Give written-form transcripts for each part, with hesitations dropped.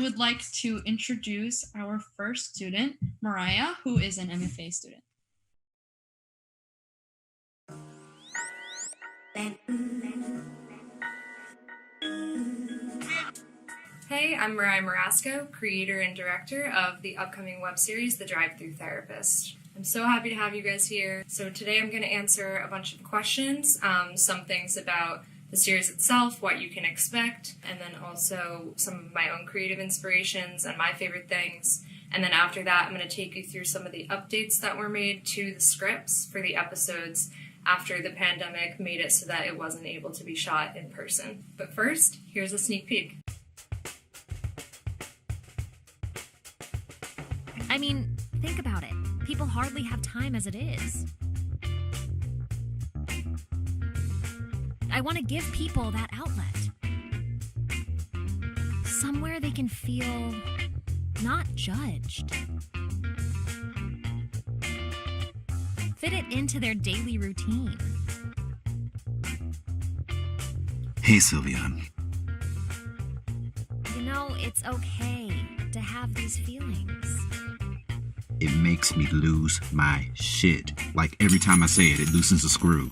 would like to introduce our first student, Mariah, who is an MFA student. Hey, I'm Mariah Marasco, creator and director of the upcoming web series, The Drive-Thru Therapist. I'm so happy to have you guys here. So today I'm going to answer a bunch of questions, some things about the series itself, what you can expect, and then also some of my own creative inspirations and my favorite things. And then after that, I'm going to take you through some of the updates that were made to the scripts for the episodes after the pandemic made it so that it wasn't able to be shot in person. But first, here's a sneak peek. I mean, think about it. People hardly have time as it is. I want to give people that outlet. Somewhere they can feel not judged. Fit it into their daily routine. Hey, Sylvia. You know, it's okay to have these feelings. It makes me lose my shit. Like every time I say it, it loosens a screw.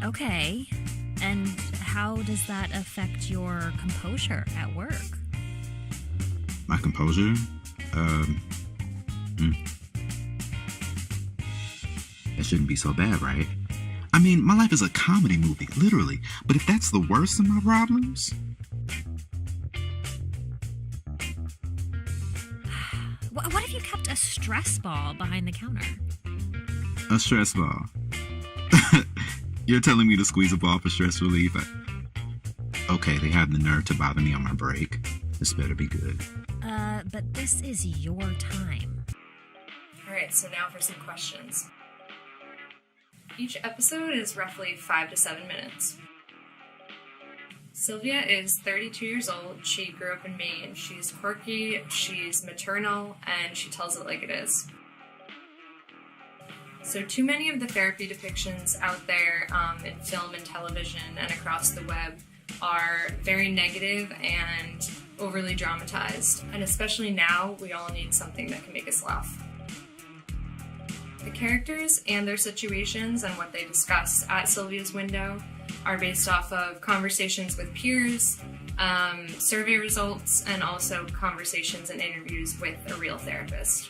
Okay, and how does that affect your composure at work? My composure? It shouldn't be so bad, right? I mean, my life is a comedy movie, literally. But if that's the worst of my problems... What if you kept a stress ball behind the counter? A stress ball? You're telling me to squeeze a ball for stress relief? Okay, they have the nerve to bother me on my break. This better be good. But this is your time. Alright, so now for some questions. Each episode is roughly 5 to 7 minutes. Sylvia is 32 years old. She grew up in Maine. She's quirky, she's maternal, and she tells it like it is. So too many of the therapy depictions out there in film and television and across the web are very negative and overly dramatized. And especially now, we all need something that can make us laugh. The characters and their situations and what they discuss at Sylvia's window are based off of conversations with peers, survey results, and also conversations and interviews with a real therapist.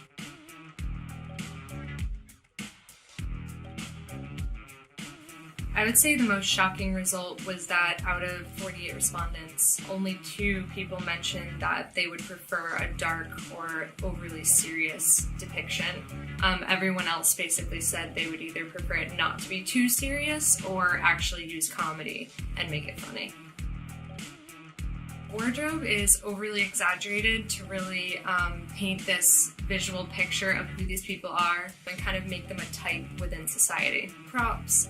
I would say the most shocking result was that out of 48 respondents, only 2 people mentioned that they would prefer a dark or overly serious depiction. Everyone else basically said they would either prefer it not to be too serious or actually use comedy and make it funny. Wardrobe is overly exaggerated to really paint this visual picture of who these people are and kind of make them a type within society. Props,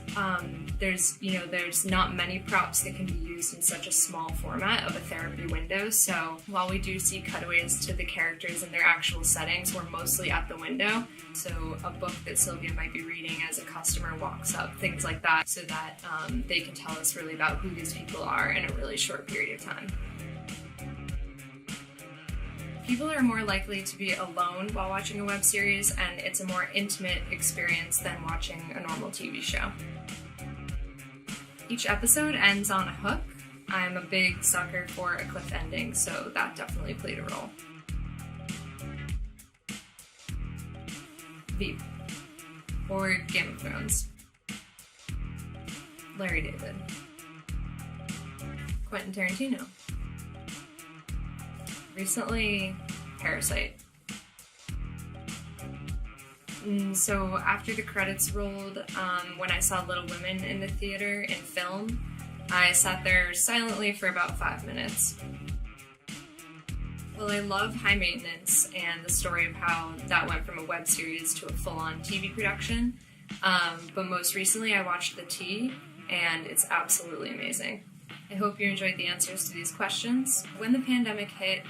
there's not many props that can be used in such a small format of a therapy window, so while we do see cutaways to the characters and their actual settings, we're mostly at the window. So a book that Sylvia might be reading as a customer walks up, things like that, so that they can tell us really about who these people are in a really short period of time. People are more likely to be alone while watching a web series, and it's a more intimate experience than watching a normal TV show. Each episode ends on a hook. I'm a big sucker for a cliff ending, so that definitely played a role. Veep, or Game of Thrones. Larry David. Quentin Tarantino. Recently, Parasite. So after the credits rolled, when I saw Little Women in the theater in film, I sat there silently for about 5 minutes. Well, I love High Maintenance and the story of how that went from a web series to a full-on TV production, but most recently I watched The Tea, and it's absolutely amazing. I hope you enjoyed the answers to these questions. When the pandemic hit,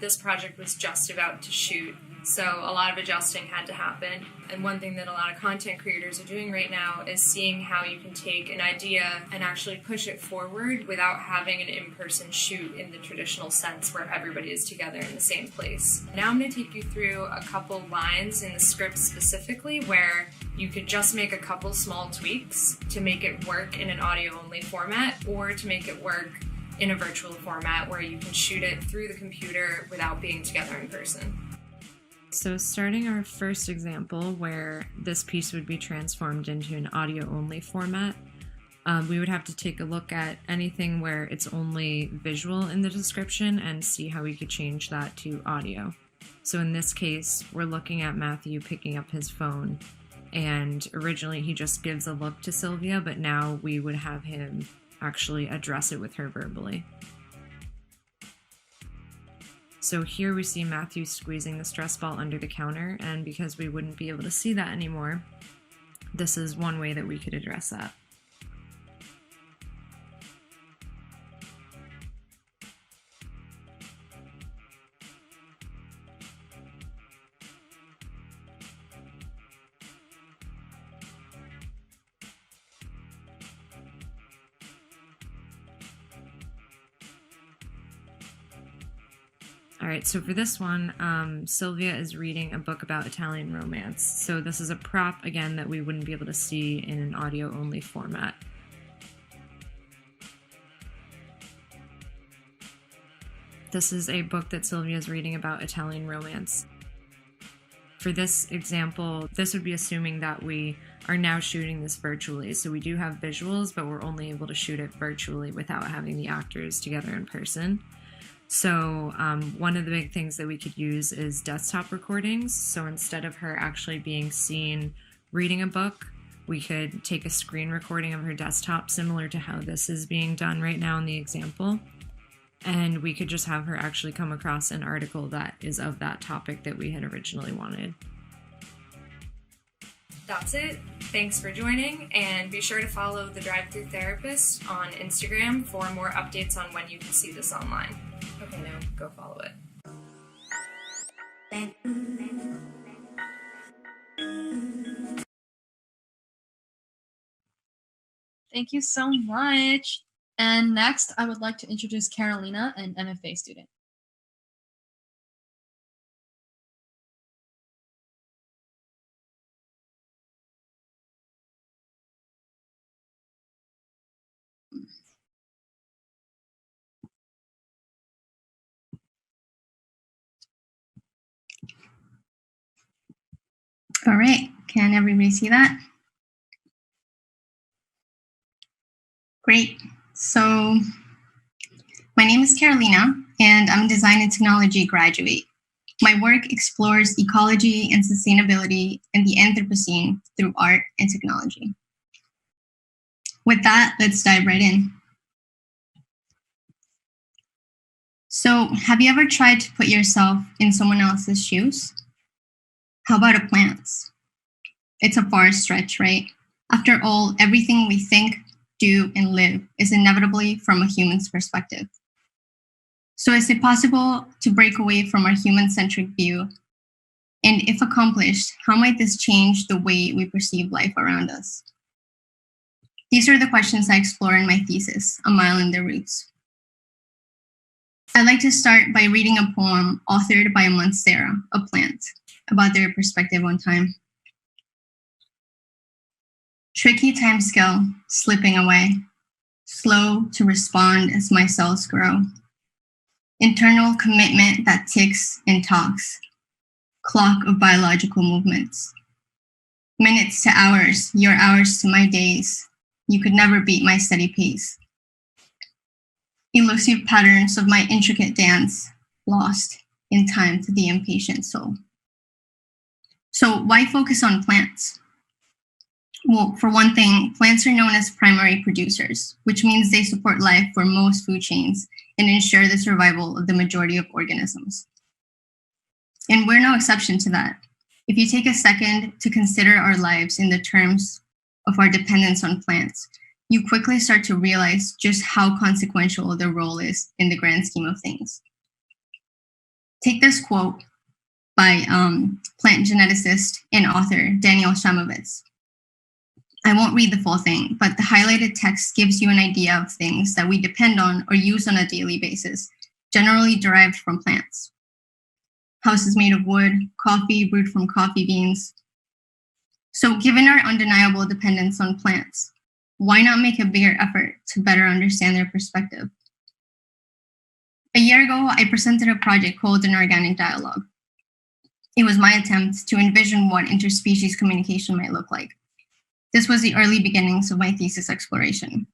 this project was just about to shoot, So a lot of adjusting had to happen. And one thing that a lot of content creators are doing right now is seeing how you can take an idea and actually push it forward without having an in-person shoot in the traditional sense where everybody is together in the same place. Now I'm going to take you through a couple lines in the script specifically where you could just make a couple small tweaks to make it work in an audio-only format or to make it work in a virtual format where you can shoot it through the computer without being together in person. So starting our first example where this piece would be transformed into an audio-only format, we would have to take a look at anything where it's only visual in the description and see how we could change that to audio. So in this case, we're looking at Matthew picking up his phone, and originally he just gives a look to Sylvia, but now we would have him actually address it with her verbally. So here we see Matthew squeezing the stress ball under the counter, and because we wouldn't be able to see that anymore, this is one way that we could address that. Alright, so for this one, Sylvia is reading a book about Italian romance. So this is a prop, again, that we wouldn't be able to see in an audio-only format. This is a book that Sylvia is reading about Italian romance. For this example, this would be assuming that we are now shooting this virtually. So we do have visuals, but we're only able to shoot it virtually without having the actors together in person. So one of the big things that we could use is desktop recordings. So instead of her actually being seen reading a book, we could take a screen recording of her desktop, similar to how this is being done right now in the example. And we could just have her actually come across an article that is of that topic that we had originally wanted. That's it. Thanks for joining, and be sure to follow the Drive-Thru Therapist on Instagram for more updates on when you can see this online. Okay, now go follow it. Thank you so much. And next, I would like to introduce Carolina, an MFA student. All right, can everybody see that? Great. So my name is Carolina, and I'm a design and technology graduate. My work explores ecology and sustainability in the Anthropocene through art and technology. With that, let's dive right in. So, have you ever tried to put yourself in someone else's shoes? How about a plant's? It's a far stretch, right? After all, everything we think, do, and live is inevitably from a human's perspective. So is it possible to break away from our human-centric view? And if accomplished, how might this change the way we perceive life around us? These are the questions I explore in my thesis, A Mile in the Roots. I'd like to start by reading a poem authored by a monstera, a plant, about their perspective on time. Tricky timescale slipping away, slow to respond as my cells grow. Internal commitment that ticks and talks, clock of biological movements. Minutes to hours, your hours to my days. You could never beat my steady pace. Elusive patterns of my intricate dance, lost in time to the impatient soul. So why focus on plants? Well, for one thing, plants are known as primary producers, which means they support life for most food chains and ensure the survival of the majority of organisms. And we're no exception to that. If you take a second to consider our lives in the terms of our dependence on plants, you quickly start to realize just how consequential their role is in the grand scheme of things. Take this quote by plant geneticist and author Daniel Shamovitz. I won't read the full thing, but the highlighted text gives you an idea of things that we depend on or use on a daily basis, generally derived from plants. Houses made of wood, coffee brewed from coffee beans. So given our undeniable dependence on plants, why not make a bigger effort to better understand their perspective? A year ago, I presented a project called An Organic Dialogue. It was my attempt to envision what interspecies communication might look like. This was the early beginnings of my thesis exploration.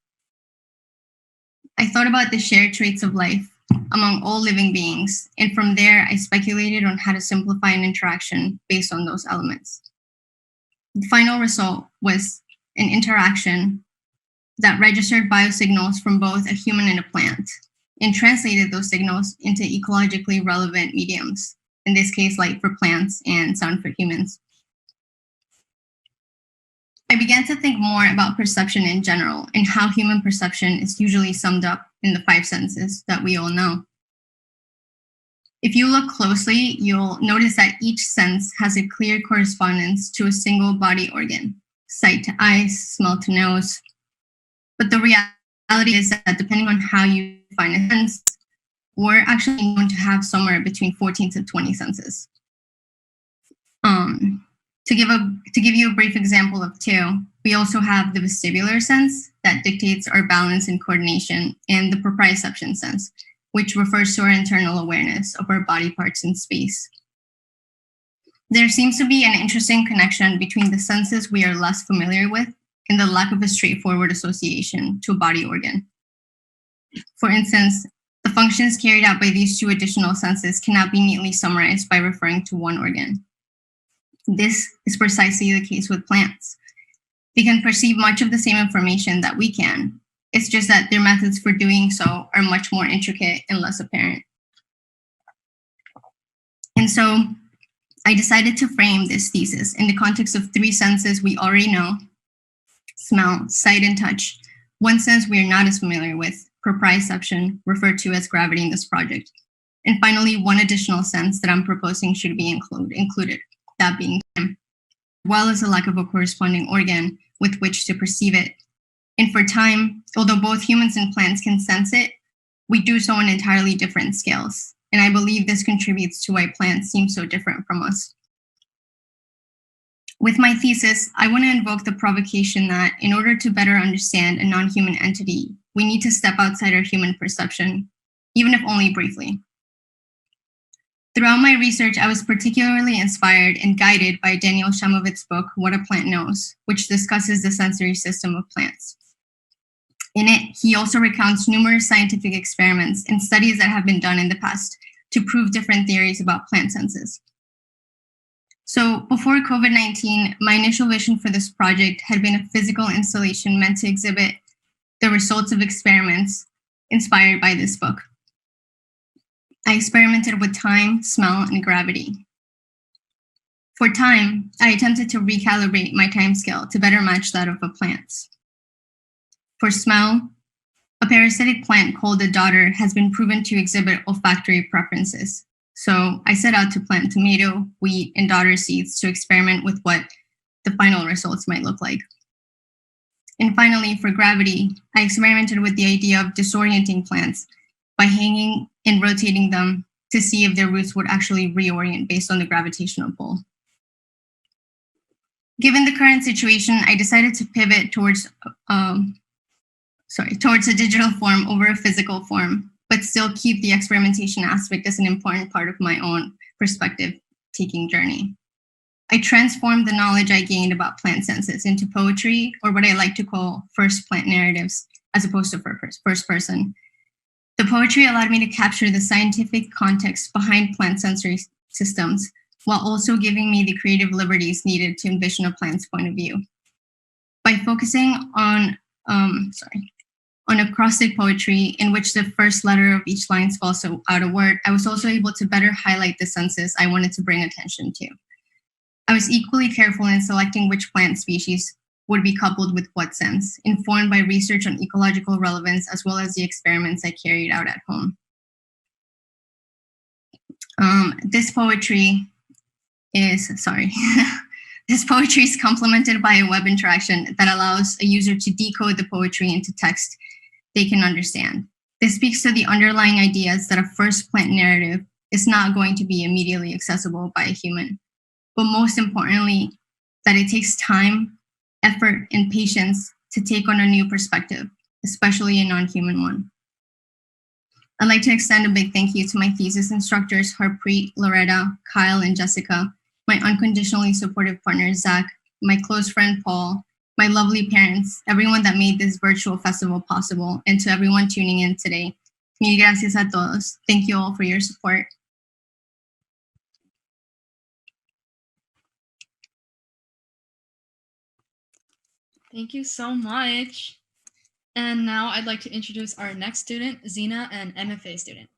I thought about the shared traits of life among all living beings, and from there, I speculated on how to simplify an interaction based on those elements. The final result was an interaction that registered biosignals from both a human and a plant, and translated those signals into ecologically relevant mediums, in this case, light for plants and sound for humans. I began to think more about perception in general and how human perception is usually summed up in the 5 senses that we all know. If you look closely, you'll notice that each sense has a clear correspondence to a single body organ, sight to eyes, smell to nose. But the reality is that depending on how you define a sense, we're actually known to have somewhere between 14 to 20 senses. To give you a brief example of 2, we also have the vestibular sense that dictates our balance and coordination, and the proprioception sense, which refers to our internal awareness of our body parts in space. There seems to be an interesting connection between the senses we are less familiar with and the lack of a straightforward association to a body organ. For instance, the functions carried out by these 2 additional senses cannot be neatly summarized by referring to one organ. This is precisely the case with plants. They can perceive much of the same information that we can. It's just that their methods for doing so are much more intricate and less apparent. And so I decided to frame this thesis in the context of 3 senses we already know: smell, sight, and touch. One sense we are not as familiar with, proprioception, referred to as gravity in this project. And finally, one additional sense that I'm proposing should be included, that being time, as well as a lack of a corresponding organ with which to perceive it. And for time, although both humans and plants can sense it, we do so on entirely different scales. And I believe this contributes to why plants seem so different from us. With my thesis, I want to invoke the provocation that in order to better understand a non-human entity, we need to step outside our human perception, even if only briefly. Throughout my research, I was particularly inspired and guided by Daniel Shamovitz's book, What a Plant Knows, which discusses the sensory system of plants. In it, he also recounts numerous scientific experiments and studies that have been done in the past to prove different theories about plant senses. So before COVID-19, my initial vision for this project had been a physical installation meant to exhibit the results of experiments inspired by this book. I experimented with time, smell, and gravity. For time, I attempted to recalibrate my time scale to better match that of a plant's. For smell, a parasitic plant called the dodder has been proven to exhibit olfactory preferences. So I set out to plant tomato, wheat, and dodder seeds to experiment with what the final results might look like. And finally, for gravity, I experimented with the idea of disorienting plants by hanging and rotating them to see if their roots would actually reorient based on the gravitational pull. Given the current situation, I decided to pivot towards a digital form over a physical form, but still keep the experimentation aspect as an important part of my own perspective-taking journey. I transformed the knowledge I gained about plant senses into poetry, or what I like to call first plant narratives, as opposed to first person. The poetry allowed me to capture the scientific context behind plant sensory systems, while also giving me the creative liberties needed to envision a plant's point of view. By focusing on acrostic poetry in which the first letter of each line spells out a word, I was also able to better highlight the senses I wanted to bring attention to. I was equally careful in selecting which plant species would be coupled with what sense, informed by research on ecological relevance as well as the experiments I carried out at home. This poetry This poetry is complemented by a web interaction that allows a user to decode the poetry into text they can understand. This speaks to the underlying ideas that a first plant narrative is not going to be immediately accessible by a human, but most importantly, that it takes time, effort, and patience to take on a new perspective, especially a non-human one. I'd like to extend a big thank you to my thesis instructors, Harpreet, Loretta, Kyle, and Jessica, my unconditionally supportive partner, Zach, my close friend, Paul, my lovely parents, everyone that made this virtual festival possible, and to everyone tuning in today. Mil gracias a todos. Thank you all for your support. Thank you so much. And now I'd like to introduce our next student, Zinah, an MFA student.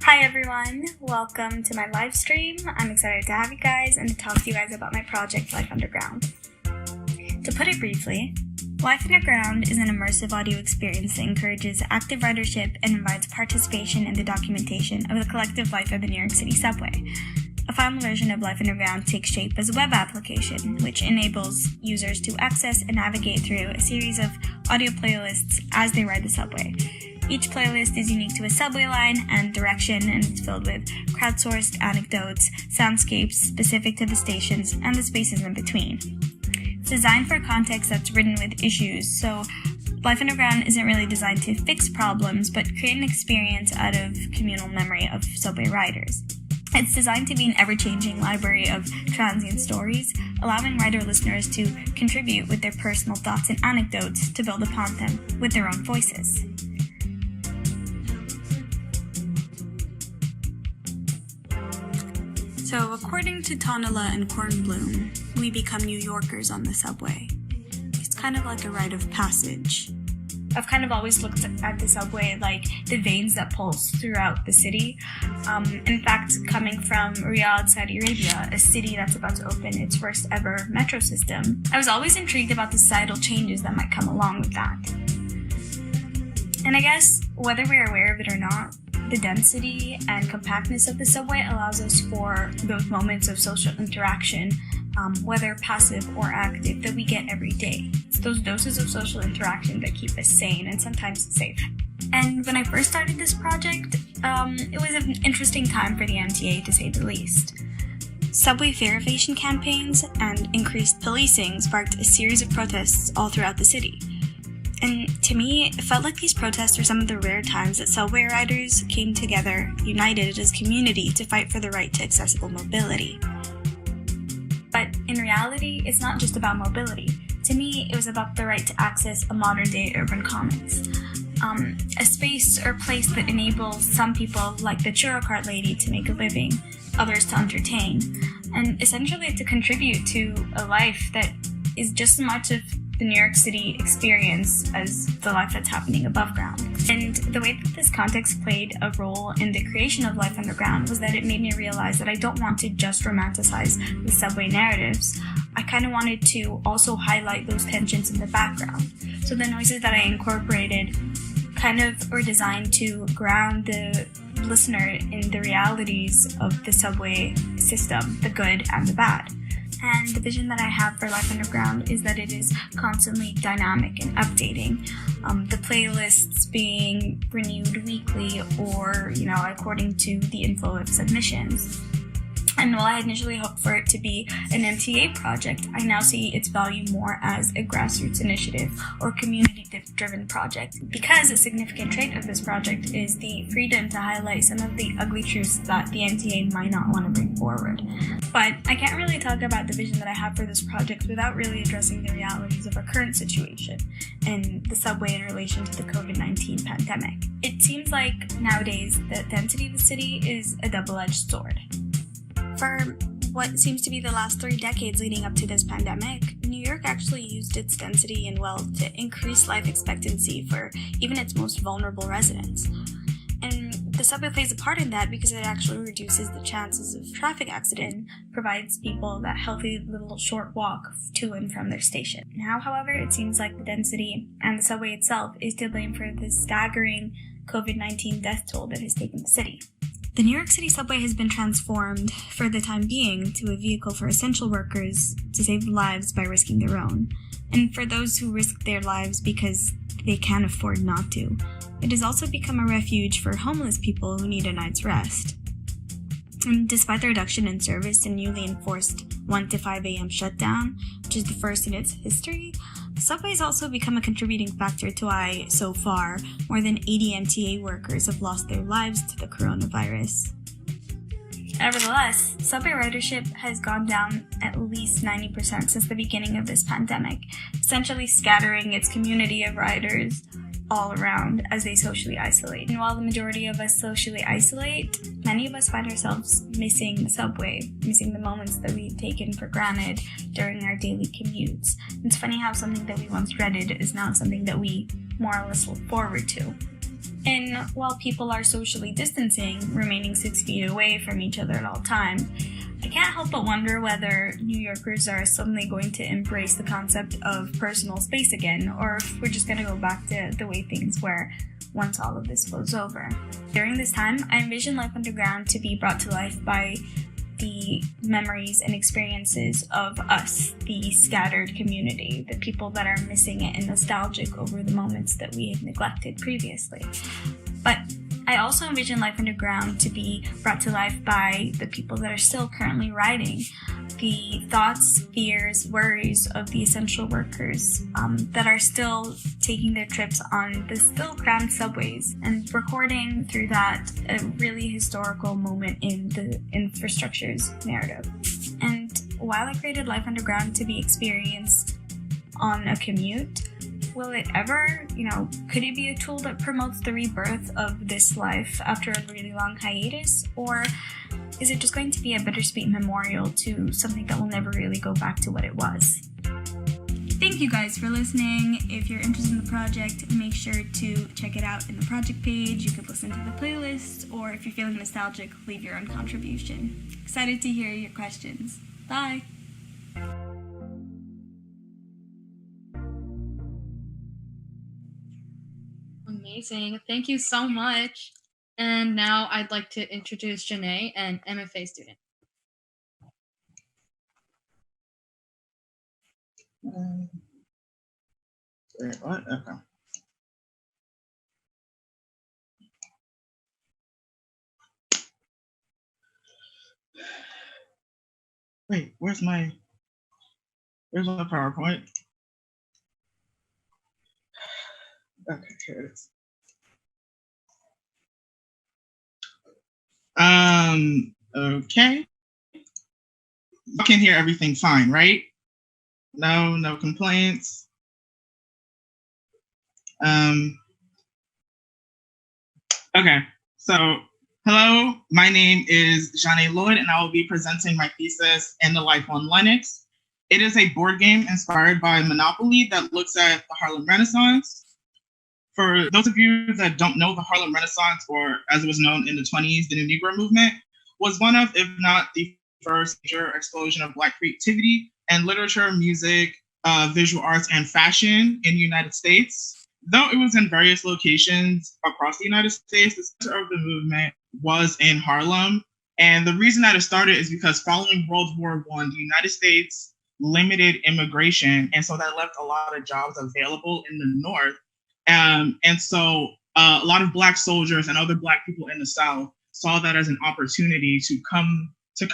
Hi everyone, welcome to my live stream. I'm excited to have you guys and to talk to you guys about my project, Life Underground. To put it briefly, Life Underground is an immersive audio experience that encourages active ridership and invites participation in the documentation of the collective life of the New York City subway. A final version of Life Underground takes shape as a web application, which enables users to access and navigate through a series of audio playlists as they ride the subway. Each playlist is unique to a subway line and direction, and it's filled with crowdsourced anecdotes, soundscapes specific to the stations, and the spaces in between. It's designed for a context that's ridden with issues, so Life Underground isn't really designed to fix problems, but create an experience out of communal memory of subway riders. It's designed to be an ever-changing library of transient stories, allowing rider listeners to contribute with their personal thoughts and anecdotes to build upon them with their own voices. So, according to Tonala and Kornblum, we become New Yorkers on the subway. It's kind of like a rite of passage. I've kind of always looked at the subway like the veins that pulse throughout the city. In fact, coming from Riyadh, Saudi Arabia, a city that's about to open its first ever metro system, I was always intrigued about the societal changes that might come along with that. And I guess, whether we're aware of it or not, the density and compactness of the subway allows us for those moments of social interaction, whether passive or active, that we get every day. It's those doses of social interaction that keep us sane and sometimes safe. And when I first started this project, it was an interesting time for the MTA, to say the least. Subway fare evasion campaigns and increased policing sparked a series of protests all throughout the city. And to me, it felt like these protests were some of the rare times that subway riders came together, united as community, to fight for the right to accessible mobility. But in reality, it's not just about mobility. To me, it was about the right to access a modern-day urban commons. A space or place that enables some people, like the churro cart lady, to make a living, others to entertain, and essentially to contribute to a life that is just as much of the New York City experience as the life that's happening above ground. And the way that this context played a role in the creation of Life Underground was that it made me realize that I don't want to just romanticize the subway narratives. I kind of wanted to also highlight those tensions in the background. So the noises that I incorporated kind of were designed to ground the listener in the realities of the subway system, the good and the bad. And the vision that I have for Life Underground is that it is constantly dynamic and updating. The playlists being renewed weekly or, according to the inflow of submissions. And while I initially hoped for it to be an MTA project, I now see its value more as a grassroots initiative or community-driven project, because a significant trait of this project is the freedom to highlight some of the ugly truths that the MTA might not want to bring forward. But I can't really talk about the vision that I have for this project without really addressing the realities of our current situation and the subway in relation to the COVID-19 pandemic. It seems like nowadays the density of the city is a double-edged sword. For what seems to be the last 3 decades leading up to this pandemic, New York actually used its density and wealth to increase life expectancy for even its most vulnerable residents. And the subway plays a part in that because it actually reduces the chances of traffic accident, provides people that healthy little short walk to and from their station. Now, however, it seems like the density and the subway itself is to blame for the staggering COVID-19 death toll that has taken the city. The New York City subway has been transformed, for the time being, to a vehicle for essential workers to save lives by risking their own, and for those who risk their lives because they can't afford not to. It has also become a refuge for homeless people who need a night's rest. And despite the reduction in service and newly enforced 1 to 5 a.m. shutdown, which is the first in its history, the subway has also become a contributing factor to why, so far, more than 80 MTA workers have lost their lives to the coronavirus. Nevertheless, subway ridership has gone down at least 90% since the beginning of this pandemic, essentially scattering its community of riders all around as they socially isolate. And while the majority of us socially isolate, many of us find ourselves missing the subway, missing the moments that we've taken for granted during our daily commutes. It's funny how something that we once dreaded is now something that we more or less look forward to. And while people are socially distancing, remaining 6 feet away from each other at all times, I can't help but wonder whether New Yorkers are suddenly going to embrace the concept of personal space again, or if we're just going to go back to the way things were once all of this blows over. During this time, I envision Life Underground to be brought to life by the memories and experiences of us, the scattered community, the people that are missing it and nostalgic over the moments that we had neglected previously. But I also envision Life Underground to be brought to life by the people that are still currently riding, the thoughts, fears, worries of the essential workers that are still taking their trips on the still crammed subways, and recording through that a really historical moment in the infrastructure's narrative. And while I created Life Underground to be experienced on a commute, will it ever, could it be a tool that promotes the rebirth of this life after a really long hiatus? Or is it just going to be a bittersweet memorial to something that will never really go back to what it was? Thank you guys for listening. If you're interested in the project, make sure to check it out in the project page. You could listen to the playlist, or if you're feeling nostalgic, leave your own contribution. Excited to hear your questions. Bye! Amazing. Thank you so much. And now I'd like to introduce Zhané, an MFA student. Wait, what? Okay. Wait, where's my PowerPoint? Okay, here it is. Okay. You can hear everything fine, right? No complaints. Okay, so hello, my name is Zhané Lloyd, and I will be presenting my thesis in the Life on Lenox. It is a board game inspired by Monopoly that looks at the Harlem Renaissance. For those of you that don't know, the Harlem Renaissance, or as it was known in the 20s, the New Negro movement, was one of, if not the first major explosion of Black creativity and literature, music, visual arts, and fashion in the United States. Though it was in various locations across the United States, the center of the movement was in Harlem. And the reason that it started is because following World War I, the United States limited immigration, and so that left a lot of jobs available in the North. And so a lot of Black soldiers and other Black people in the South saw that as an opportunity to come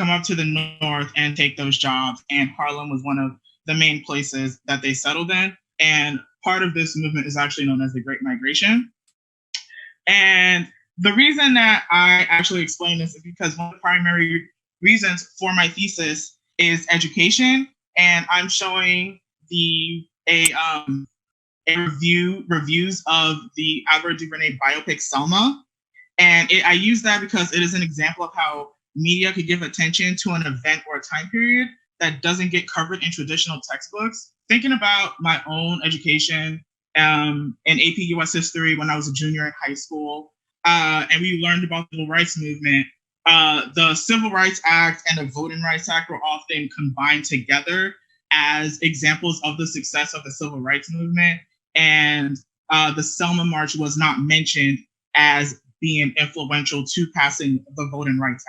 up to the North and take those jobs. And Harlem was one of the main places that they settled in. And part of this movement is actually known as the Great Migration. And the reason that I actually explain this is because one of the primary reasons for my thesis is education. And I'm showing reviews of the Ava DuVernay biopic Selma. And I use that because it is an example of how media could give attention to an event or a time period that doesn't get covered in traditional textbooks. Thinking about my own education in AP US history when I was a junior in high school, and we learned about the civil rights movement, the Civil Rights Act and the Voting Rights Act were often combined together as examples of the success of the civil rights movement. And the Selma March was not mentioned as being influential to passing the Voting Rights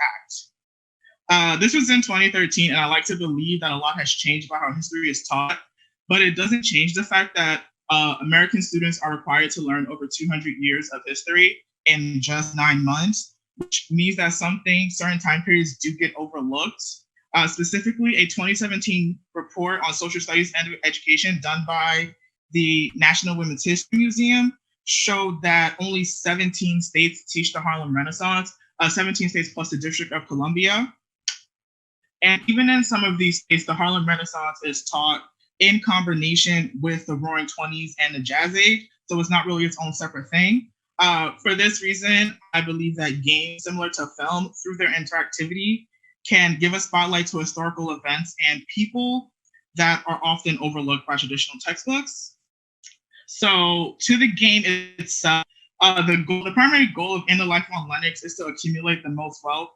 Act. This was in 2013, and I like to believe that a lot has changed about how history is taught, but it doesn't change the fact that American students are required to learn over 200 years of history in just 9 months, which means that certain time periods do get overlooked. Specifically, a 2017 report on social studies and education done by the National Women's History Museum showed that only 17 states teach the Harlem Renaissance, 17 states plus the District of Columbia. And even in some of these states, the Harlem Renaissance is taught in combination with the Roaring Twenties and the Jazz Age, so it's not really its own separate thing. For this reason, I believe that games, similar to film, through their interactivity, can give a spotlight to historical events and people that are often overlooked by traditional textbooks. So to the game itself, the primary goal of In the Life on Lenox is to accumulate the most wealth,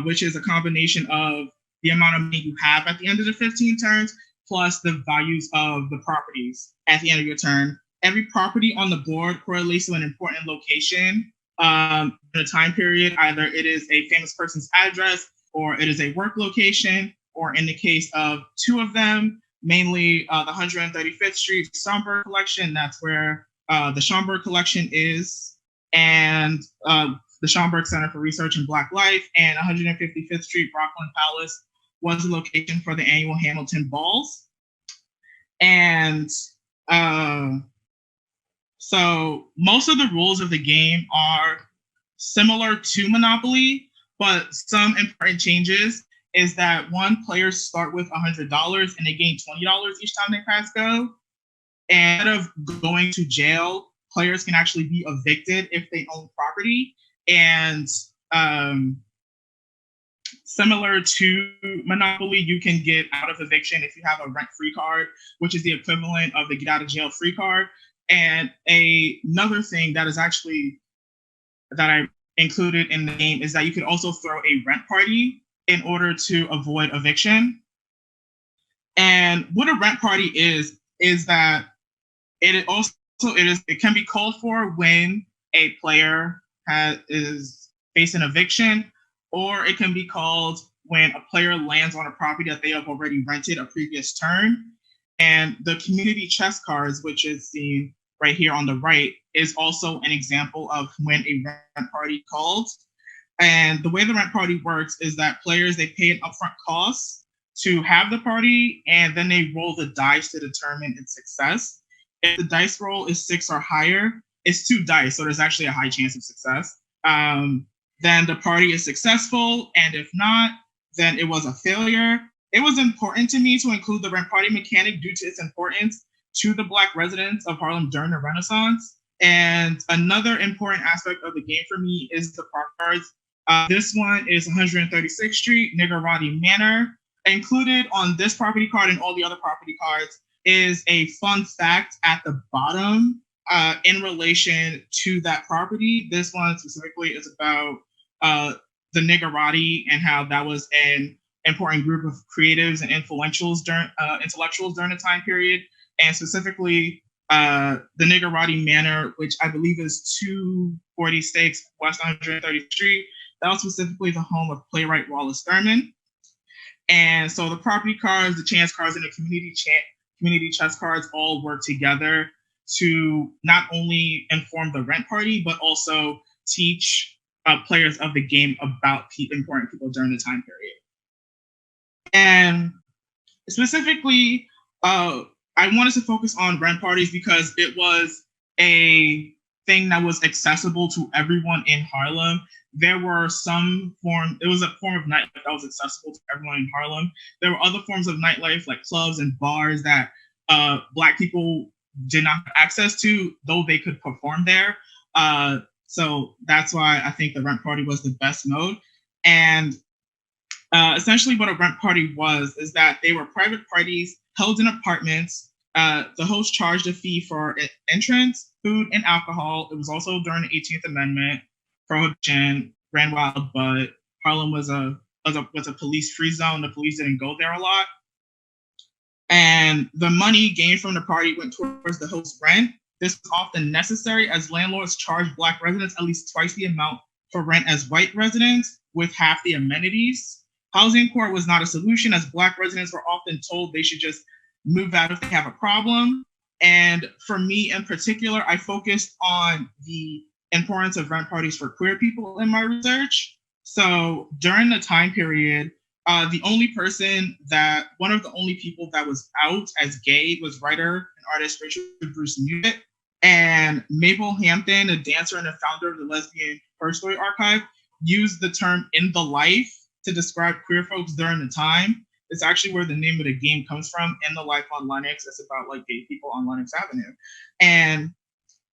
which is a combination of the amount of money you have at the end of the 15 turns, plus the values of the properties at the end of your turn. Every property on the board correlates to an important location in a time period. Either it is a famous person's address, or it is a work location, or in the case of two of them, mainly the 135th Street Schomburg collection. That's where the Schomburg collection is, and the Schomburg Center for Research in Black Life, and 155th Street Brooklyn Palace was the location for the annual Hamilton Balls. And so most of the rules of the game are similar to Monopoly, but some important changes is that one, players start with $100 and they gain $20 each time they pass go. And instead of going to jail, players can actually be evicted if they own property. And similar to Monopoly, you can get out of eviction if you have a rent-free card, which is the equivalent of the get out of jail free card. And another thing that is actually that I included in the game is that you could also throw a rent party in order to avoid eviction. And what a rent party is that it can be called for when a player is facing eviction, or it can be called when a player lands on a property that they have already rented a previous turn. And the community chest cards, which is seen right here on the right, is also an example of when a rent party called. And the way the rent party works is that players, they pay an upfront cost to have the party, and then they roll the dice to determine its success. If the dice roll is 6 or higher, it's 2 dice, so there's actually a high chance of success. Then the party is successful, and if not, then it was a failure. It was important to me to include the rent party mechanic due to its importance to the Black residents of Harlem during the Renaissance. And another important aspect of the game for me is the park cards. This one is 136th Street, Niggerati Manor. Included on this property card and all the other property cards is a fun fact at the bottom in relation to that property. This one specifically is about the Niggerati and how that was an important group of creatives and intellectuals during the time period. And specifically, the Niggerati Manor, which I believe is 246 West 130th Street, that was specifically the home of playwright Wallace Thurman. And so the property cards, the chance cards, and the community chest cards all work together to not only inform the rent party, but also teach players of the game about important people during the time period. And specifically, I wanted to focus on rent parties because it was a thing that was accessible to everyone in Harlem. There were it was a form of nightlife that was accessible to everyone in Harlem. There were other forms of nightlife like clubs and bars that Black people did not have access to, though they could perform there. So that's why I think the rent party was the best mode. And Essentially, what a rent party was is that they were private parties held in apartments. The host charged a fee for entrance, food, and alcohol. It was also during the 18th Amendment. Prohibition ran wild, but Harlem was a police-free zone. The police didn't go there a lot. And the money gained from the party went towards the host's rent. This was often necessary as landlords charged Black residents at least twice the amount for rent as white residents with half the amenities. Housing court was not a solution as Black residents were often told they should just move out if they have a problem. And for me in particular, I focused on the importance of rent parties for queer people in my research. So during the time period, one of the only people that was out as gay was writer and artist Richard Bruce Newitt. And Mabel Hampton, a dancer and a founder of the Lesbian Her Story Archive, used the term "in the life" to describe queer folks during the time. It's actually where the name of the game comes from. In the Life on Lenox. It's about like gay people on Lenox Avenue. And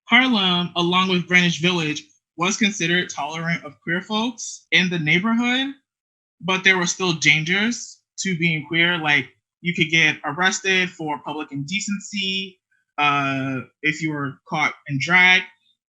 Harlem, along with Greenwich Village, was considered tolerant of queer folks in the neighborhood, but there were still dangers to being queer. Like you could get arrested for public indecency if you were caught in drag,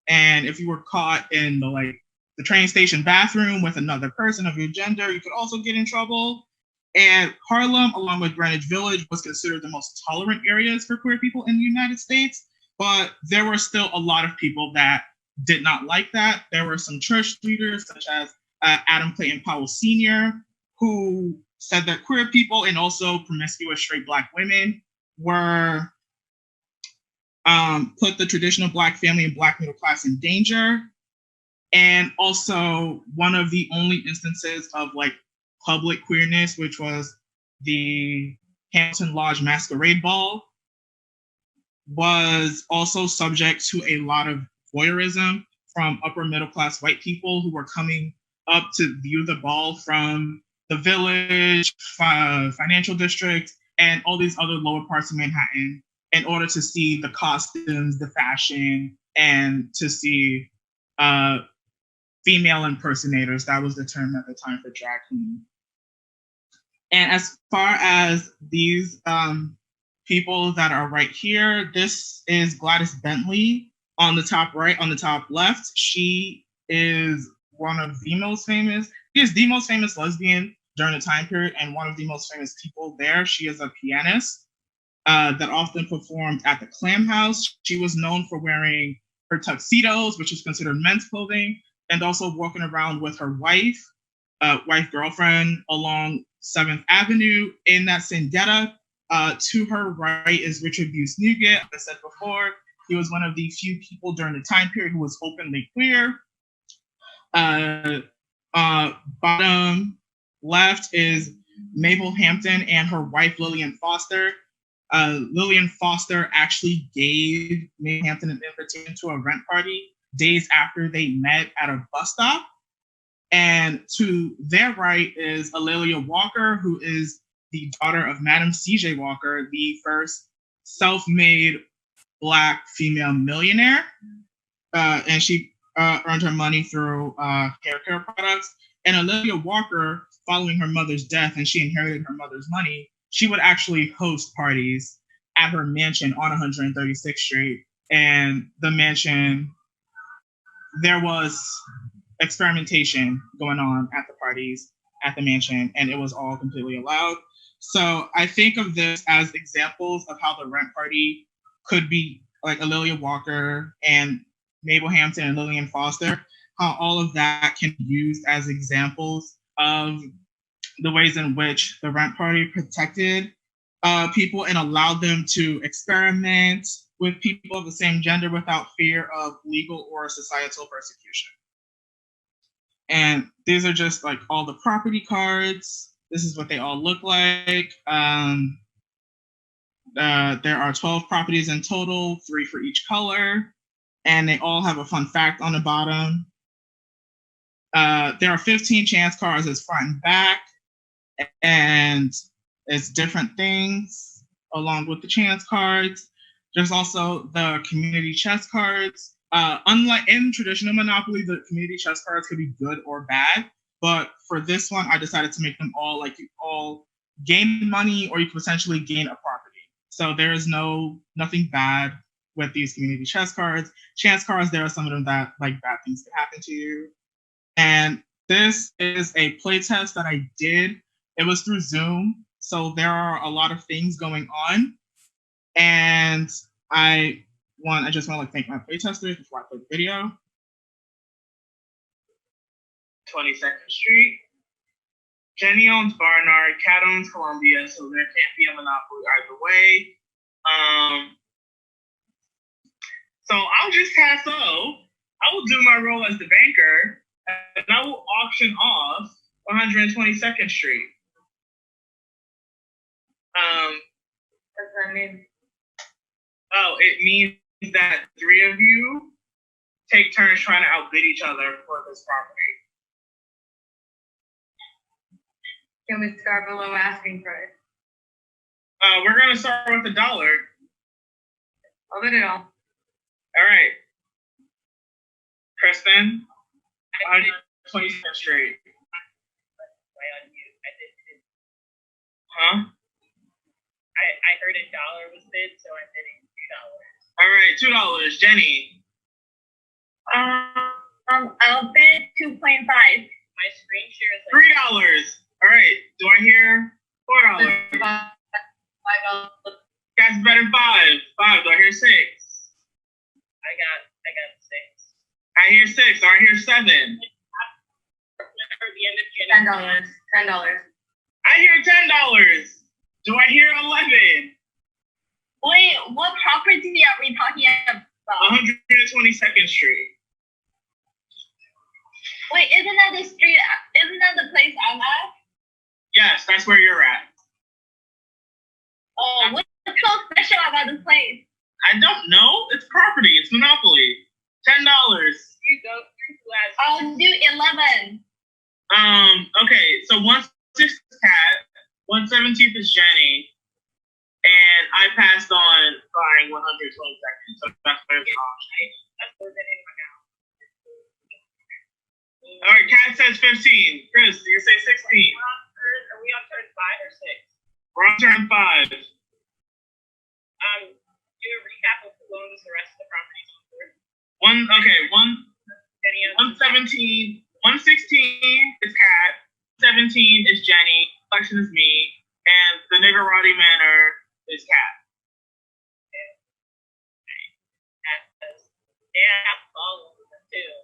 and if you were caught in the train station bathroom with another person of your gender, you could also get in trouble. And Harlem, along with Greenwich Village, was considered the most tolerant areas for queer people in the United States. But there were still a lot of people that did not like that. There were some church leaders, such as Adam Clayton Powell Sr., who said that queer people and also promiscuous straight Black women were put the traditional Black family and Black middle class in danger. And also one of the only instances of public queerness, which was the Hamilton Lodge Masquerade Ball, was also subject to a lot of voyeurism from upper middle class white people who were coming up to view the ball from the Village, Financial District, and all these other lower parts of Manhattan in order to see the costumes, the fashion, and to see female impersonators. That was the term at the time for drag queen. And as far as these people that are right here, this is Gladys Bentley on the top right, on the top left. She is the most famous lesbian during the time period and one of the most famous people there. She is a pianist that often performed at the Clam House. She was known for wearing her tuxedos, which is considered men's clothing, and also walking around with her wife girlfriend along 7th Avenue in that same ghetto. To her right is Richard Buse Nugent. As I said before, he was one of the few people during the time period who was openly queer. Bottom left is Mabel Hampton and her wife, Lillian Foster. Lillian Foster actually gave Mabel Hampton an invitation to a rent party days after they met at a bus stop. And to their right is Alelia Walker, who is the daughter of Madam C.J. Walker, the first self-made Black female millionaire. And she earned her money through hair care products. And Alelia Walker, following her mother's death, and she inherited her mother's money, she would actually host parties at her mansion on 136th Street. And the mansion, there was experimentation going on at the parties at the mansion, and it was all completely allowed. So I think of this as examples of how the rent party could be like Alelia Walker and Mabel Hampton and Lillian Foster, how all of that can be used as examples of the ways in which the rent party protected people and allowed them to experiment with people of the same gender without fear of legal or societal persecution. And these are just like all the property cards. This is what they all look like. There are 12 properties in total, 3 for each color, and they all have a fun fact on the bottom. There are 15 chance cards as front and back, and it's different things along with the chance cards. There's also the community chess cards. Unlike in traditional Monopoly, the community chess cards could be good or bad, but for this one, I decided to make them all like you all gain money or you can potentially gain a property. So there is nothing bad with these community chess cards. Chance cards, there are some of them that like bad things can happen to you. And this is a playtest that I did. It was through Zoom. So there are a lot of things going on. And I just want to like thank my playtesters before I play the video. 22nd Street. Jenny owns Barnard, Kat owns Columbia, so there can't be a monopoly either way. So I'll just pass O. I will do my role as the banker, and I will auction off 122nd Street. What does that mean? Oh, it means that 3 of you take turns trying to outbid each other for this property. Can we start below asking price? We're gonna start with $1. I'll bid it all. All right. Kristen, 122nd Street. Huh? I heard $1 was bid, so I'm bidding $2. All right, $2. Jenny. I'll bid 2.5. My screen share is like $3. All right. Do I hear $4? $5. Guys, better $5. $5. Do I hear $6? I got 6. I hear 6. Do I hear $7? Remember the end of January. $10. I hear $10. Do I hear 11? Wait, what property are we talking about? 122nd Street. Wait, isn't that the street? Isn't that the place I'm at? Yes, that's where you're at. Oh, what's so special about this place? I don't know. It's property. It's monopoly. $10. You go through last. I'll do 11. Okay, so 1/6 is Kat, 1/17 is Jenny, and I passed on buying 122nd. So that's where the option. That's where the name right now. All right, Kat says 15. Chris, you say 16. Are we on turn 5 or 6? We're on turn 5. Do a recap of who owns the rest of the properties on board. 117, 116 is Kat, 17 is Jenny, Election is me, and the Niggerati Manor is Kat. Yeah, I have to follow them too.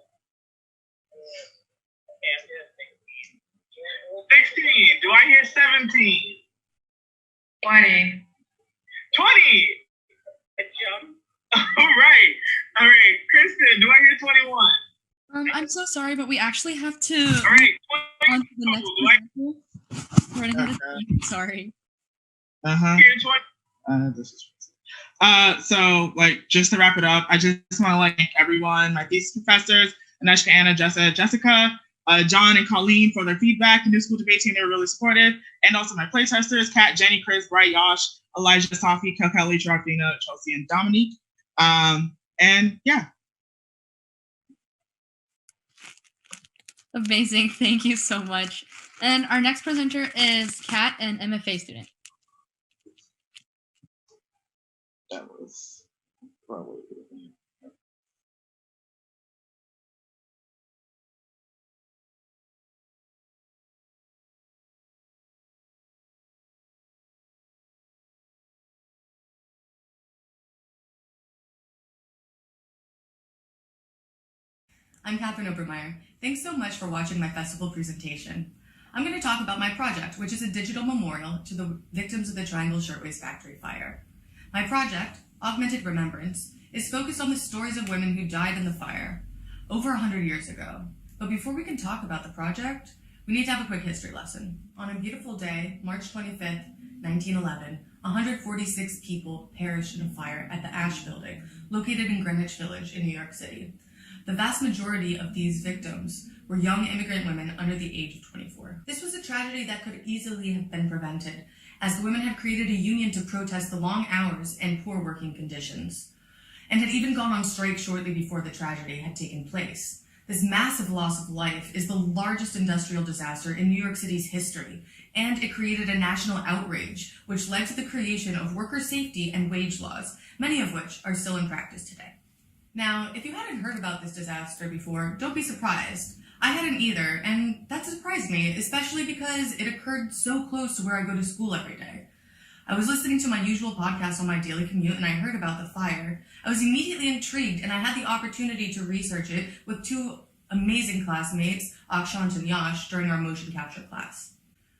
Okay, I'm doing 16. Do I hear 17? 20. 20. Good job. All right. Kristen, do I hear 21? I'm so sorry, but we actually have to All right. on to the next presenter. Running out of time. Sorry. Hear 20. This is so like just to wrap it up, I just want to thank everyone, my thesis professors, Aneshka, Anna, Jessica, John and Colleen for their feedback. The new school debate team, they were really supportive. And also my playtesters, Kat, Jenny, Chris, Bright, Yash, Elijah, Safi, Kelly, Charafina, Chelsea, and Dominique. And yeah. Amazing. Thank you so much. And our next presenter is Kat, an MFA student. That was probably I'm Katherine Obermeyer. Thanks so much for watching my festival presentation. I'm going to talk about my project, which is a digital memorial to the victims of the Triangle Shirtwaist Factory fire. My project, Augmented Remembrance, is focused on the stories of women who died in the fire over 100 years ago. But before we can talk about the project, we need to have a quick history lesson. On a beautiful day, March 25th, 1911, 146 people perished in a fire at the Ash Building, located in Greenwich Village in New York City. The vast majority of these victims were young immigrant women under the age of 24. This was a tragedy that could easily have been prevented, as the women had created a union to protest the long hours and poor working conditions, and had even gone on strike shortly before the tragedy had taken place. This massive loss of life is the largest industrial disaster in New York City's history, and it created a national outrage, which led to the creation of worker safety and wage laws, many of which are still in practice today. Now, if you hadn't heard about this disaster before, don't be surprised. I hadn't either, and that surprised me, especially because it occurred so close to where I go to school every day. I was listening to my usual podcast on my daily commute and I heard about the fire. I was immediately intrigued and I had the opportunity to research it with two amazing classmates, Akshansh and Yash, during our motion capture class.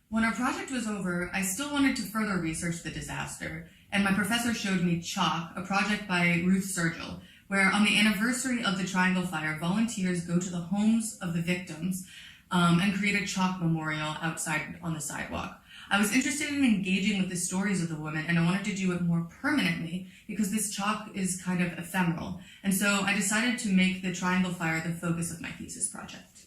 When our project was over, I still wanted to further research the disaster, and my professor showed me Chalk, a project by Ruth Sergel, where on the anniversary of the Triangle Fire, volunteers go to the homes of the victims and create a chalk memorial outside on the sidewalk. I was interested in engaging with the stories of the women, and I wanted to do it more permanently because this chalk is kind of ephemeral. And so I decided to make the Triangle Fire the focus of my thesis project.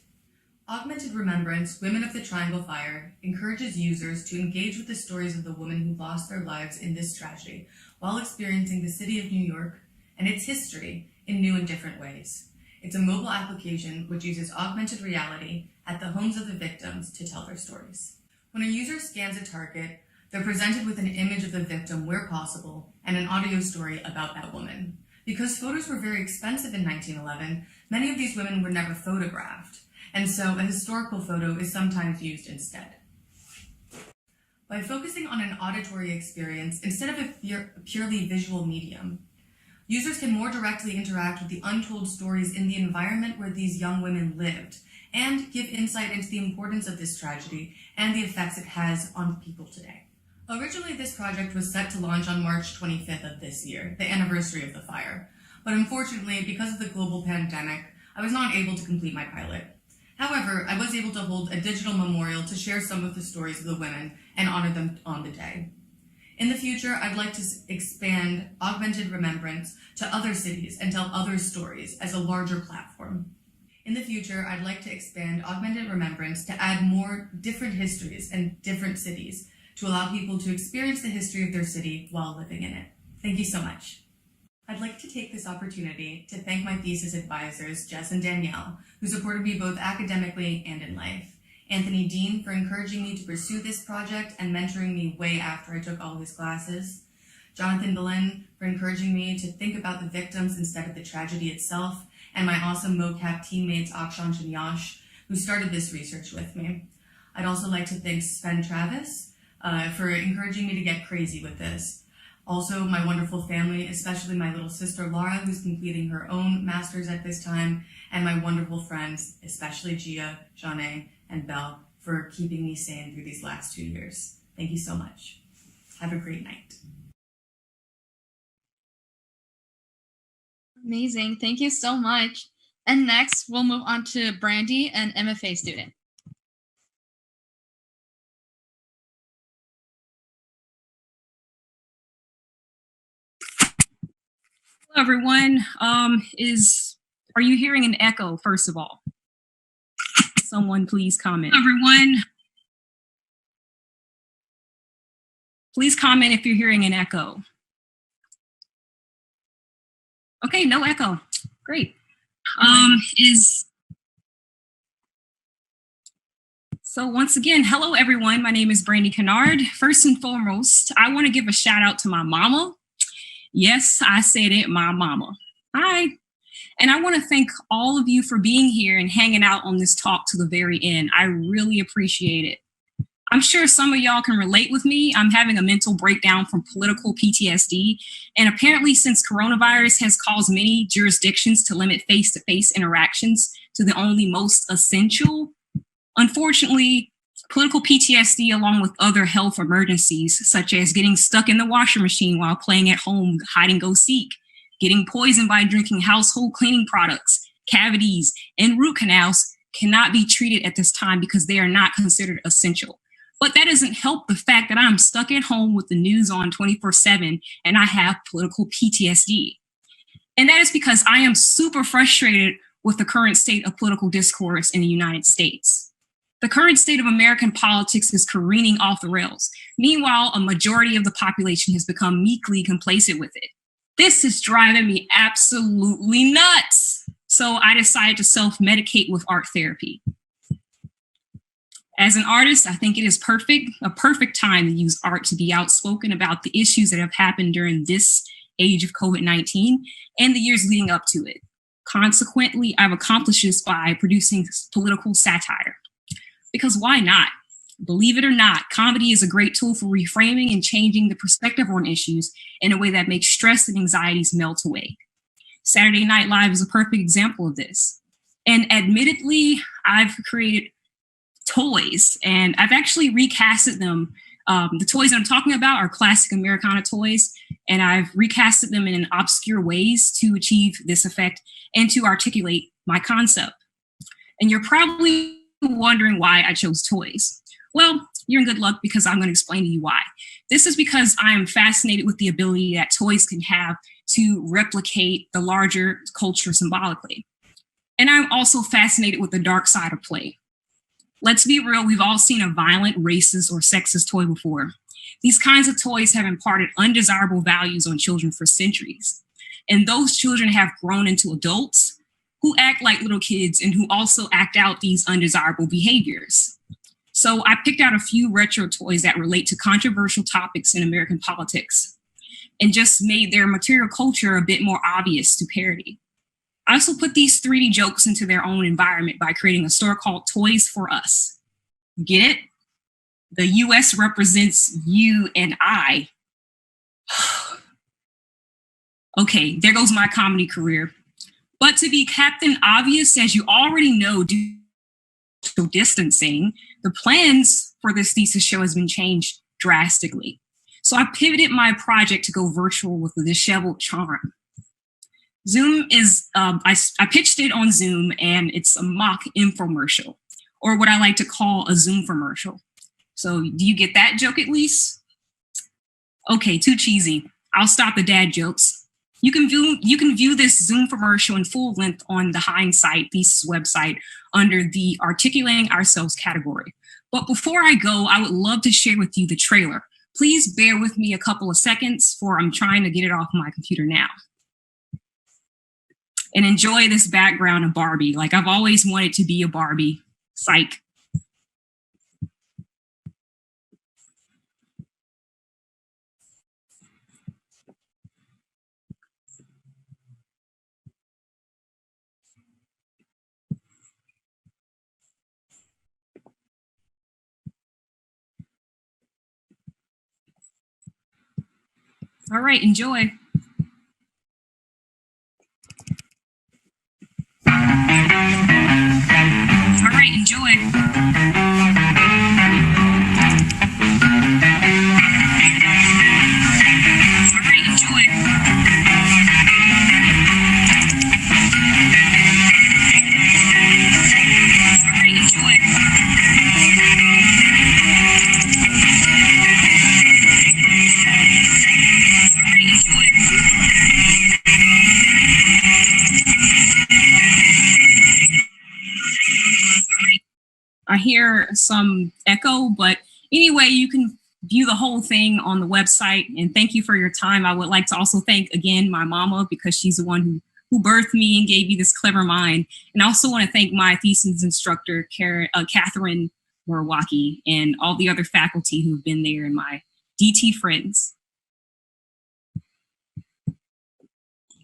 Augmented Remembrance, Women of the Triangle Fire, encourages users to engage with the stories of the women who lost their lives in this tragedy while experiencing the city of New York and its history in new and different ways. It's a mobile application which uses augmented reality at the homes of the victims to tell their stories. When a user scans a target, they're presented with an image of the victim where possible and an audio story about that woman. Because photos were very expensive in 1911, many of these women were never photographed, and so a historical photo is sometimes used instead. By focusing on an auditory experience instead of a purely visual medium, users can more directly interact with the untold stories in the environment where these young women lived, and give insight into the importance of this tragedy and the effects it has on people today. Originally, this project was set to launch on March 25th of this year, the anniversary of the fire. But unfortunately, because of the global pandemic, I was not able to complete my pilot. However, I was able to hold a digital memorial to share some of the stories of the women and honor them on the day. In the future, I'd like to expand Augmented Remembrance to other cities and tell other stories as a larger platform. In the future, I'd like to expand Augmented Remembrance to add more different histories and different cities to allow people to experience the history of their city while living in it. Thank you so much. I'd like to take this opportunity to thank my thesis advisors, Jess and Danielle, who supported me both academically and in life. Anthony Dean for encouraging me to pursue this project and mentoring me way after I took all his classes. Jonathan Belen for encouraging me to think about the victims instead of the tragedy itself, and my awesome mocap teammates Akshansh and Yash, who started this research with me. I'd also like to thank Sven Travis for encouraging me to get crazy with this. Also, my wonderful family, especially my little sister Laura, who's completing her own master's at this time, and my wonderful friends, especially Gia, Zhané, and Belle, for keeping me sane through these last 2 years. Thank you so much. Have a great night. Amazing. Thank you so much. And next, we'll move on to Brandi, an MFA student. Hello, everyone. Are you hearing an echo, first of all? Someone please comment. Hello, everyone. Please comment if you're hearing an echo. Okay, no echo. Great. So once again, hello everyone. My name is Brandi Kinard. First and foremost, I want to give a shout out to my mama. Yes, I said it, my mama. Hi. And I want to thank all of you for being here and hanging out on this talk to the very end. I really appreciate it. I'm sure some of y'all can relate with me. I'm having a mental breakdown from political PTSD. And apparently, since coronavirus has caused many jurisdictions to limit face-to-face interactions to the only most essential, unfortunately, political PTSD, along with other health emergencies, such as getting stuck in the washing machine while playing at home, hide and go seek, getting poisoned by drinking household cleaning products, cavities, and root canals, cannot be treated at this time because they are not considered essential. But that doesn't help the fact that I'm stuck at home with the news on 24/7 and I have political PTSD. And that is because I am super frustrated with the current state of political discourse in the United States. The current state of American politics is careening off the rails. Meanwhile, a majority of the population has become meekly complacent with it. This is driving me absolutely nuts. So I decided to self-medicate with art therapy. As an artist, I think it is a perfect time to use art to be outspoken about the issues that have happened during this age of COVID-19 and the years leading up to it. Consequently, I've accomplished this by producing political satire. Because why not? Believe it or not, comedy is a great tool for reframing and changing the perspective on issues in a way that makes stress and anxieties melt away. Saturday Night Live is a perfect example of this. And admittedly, I've created toys, and I've actually recasted them. The toys that I'm talking about are classic Americana toys, and I've recasted them in obscure ways to achieve this effect and to articulate my concept. And you're probably wondering why I chose toys. Well, you're in good luck because I'm going to explain to you why. This is because I am fascinated with the ability that toys can have to replicate the larger culture symbolically. And I'm also fascinated with the dark side of play. Let's be real, we've all seen a violent, racist, or sexist toy before. These kinds of toys have imparted undesirable values on children for centuries. And those children have grown into adults who act like little kids and who also act out these undesirable behaviors. So I picked out a few retro toys that relate to controversial topics in American politics and just made their material culture a bit more obvious to parody. I also put these 3D jokes into their own environment by creating a store called Toys for Us. Get it? The US represents you and I. Okay, there goes my comedy career. But to be Captain Obvious, as you already know, due to distancing, the plans for this thesis show has been changed drastically. So I pivoted my project to go virtual with a disheveled charm. Zoom is, I pitched it on Zoom, and it's a mock infomercial, or what I like to call a Zoomfomercial. So do you get that joke at least? Okay, too cheesy. I'll stop the dad jokes. You can view this Zoomfomercial in full length on the Hindsight thesis website under the Articulating Ourselves category. But before I go, I would love to share with you the trailer. Please bear with me a couple of seconds, for I'm trying to get it off my computer now. And enjoy this background of Barbie. Like, I've always wanted to be a Barbie. Psych. All right, enjoy. All right, enjoy. I hear some echo, but anyway, you can view the whole thing on the website. And thank you for your time. I would like to also thank again my mama, because she's the one who birthed me and gave me this clever mind. And I also want to thank my thesis instructor, Katherine, and all the other faculty who've been there, and my DT friends.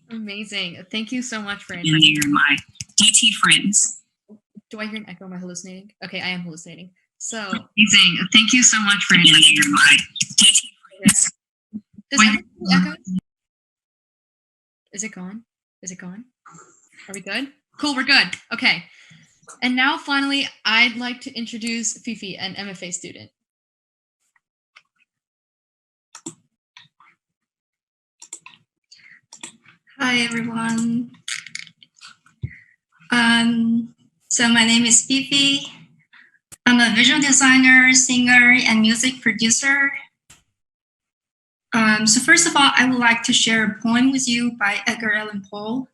Amazing. Thank you so much for answering. My DT friends. Do I hear an echo? Am I hallucinating? Okay, I am hallucinating. So amazing. Thank you so much for answering. My DT friends. Does everything echo? Is it gone? Is it gone? Are we good? Cool, we're good. Okay. And now finally, I'd like to introduce FiFi, an MFA student. Hi, everyone. So my name is FiFi. I'm a visual designer, singer, and music producer. So first of all, I would like to share a poem with you by Edgar Allan Poe.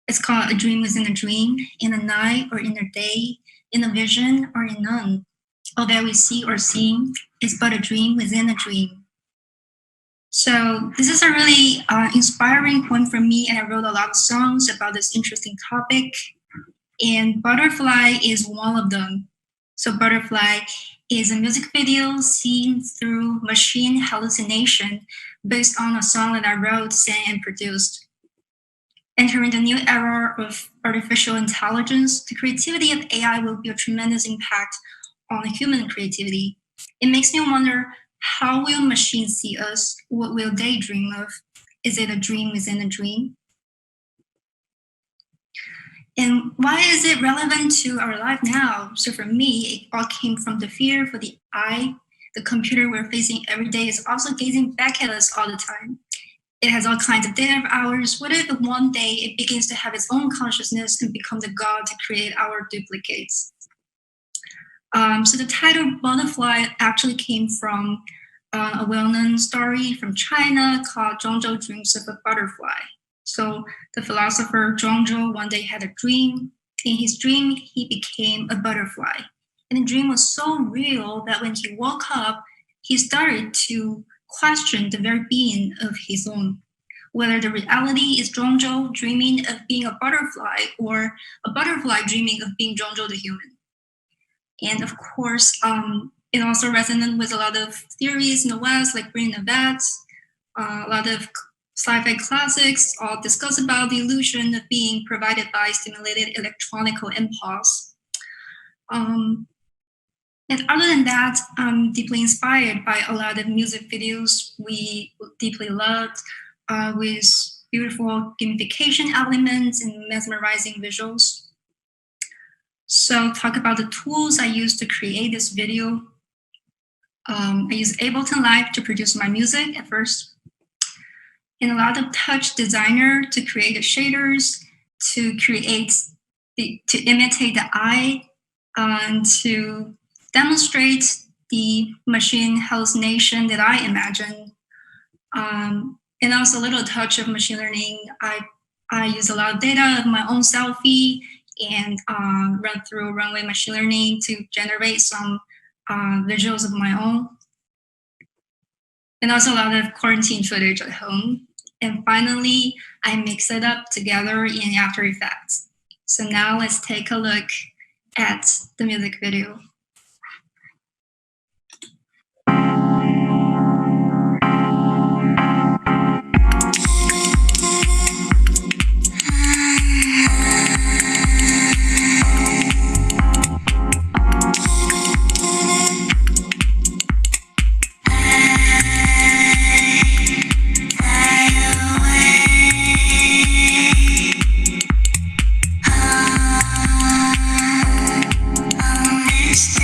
It's called A Dream Within a Dream, in a night or in a day, in a vision or in none. All that we see or sing is but a dream within a dream. So this is a really inspiring point for me, and I wrote a lot of songs about this interesting topic. And Butterfly is one of them. So Butterfly is a music video seen through machine hallucination based on a song that I wrote, sang, and produced. Entering the new era of artificial intelligence, the creativity of AI will be a tremendous impact on human creativity. It makes me wonder, how will machines see us? What will they dream of? Is it a dream within a dream? And why is it relevant to our life now? So for me, it all came from the fear for the eye. The computer we're facing every day is also gazing back at us all the time. It has all kinds of data of ours. What if one day it begins to have its own consciousness and become the god to create our duplicates? So the title Butterfly actually came from a well-known story from China called Zhongzhou Dreams of a Butterfly. So the philosopher Zhongzhou one day had a dream. In his dream, he became a butterfly. And the dream was so real that when he woke up, he started to question the very being of his own, whether the reality is Zhongzhou dreaming of being a butterfly or a butterfly dreaming of being Zhongzhou the human. And of course, it also resonated with a lot of theories in the West, like Brain of Bats, a lot of sci-fi classics all discuss about the illusion of being provided by stimulated electronical impulse. And other than that, I'm deeply inspired by a lot of music videos we deeply loved, with beautiful gamification elements and mesmerizing visuals. So talk about the tools I used to create this video. I used Ableton Live to produce my music at first, and a lot of Touch Designer to create the shaders, to imitate the eye, and to demonstrate the machine hallucination that I imagine. And also a little touch of machine learning. I use a lot of data of my own selfie and run through runway machine learning to generate some visuals of my own. And also a lot of quarantine footage at home. And finally, I mix it up together in After Effects. So now let's take a look at the music video. This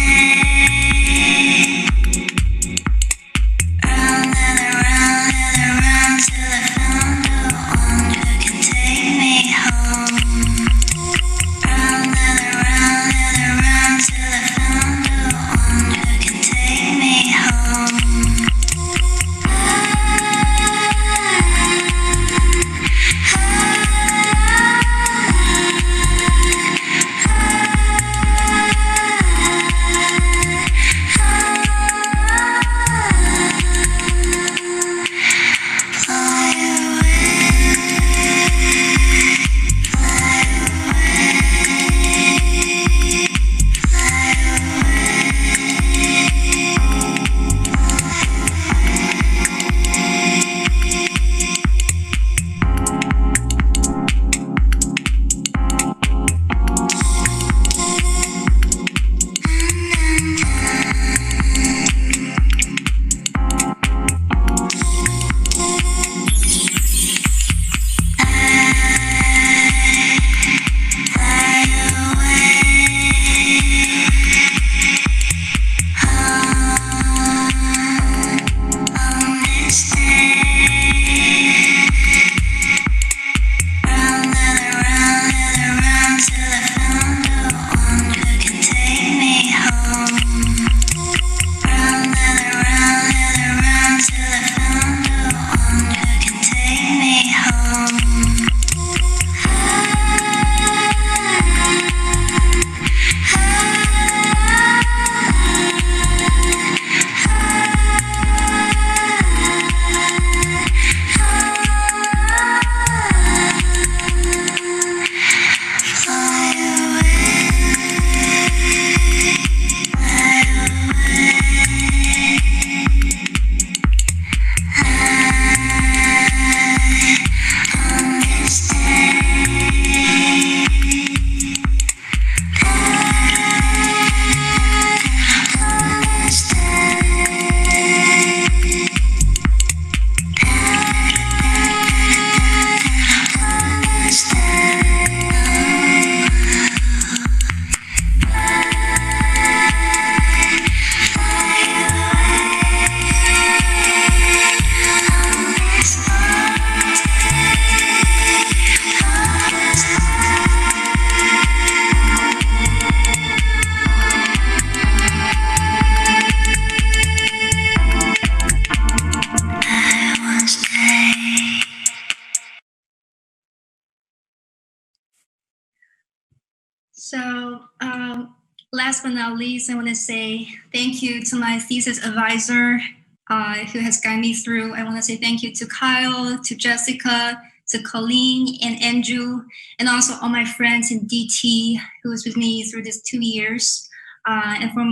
Last but not least, I want to say thank you to my thesis advisor who has guided me through. I want to say thank you to Kyle, to Jessica, to Colleen and Andrew, and also all my friends in DT who was with me through these 2 years. And for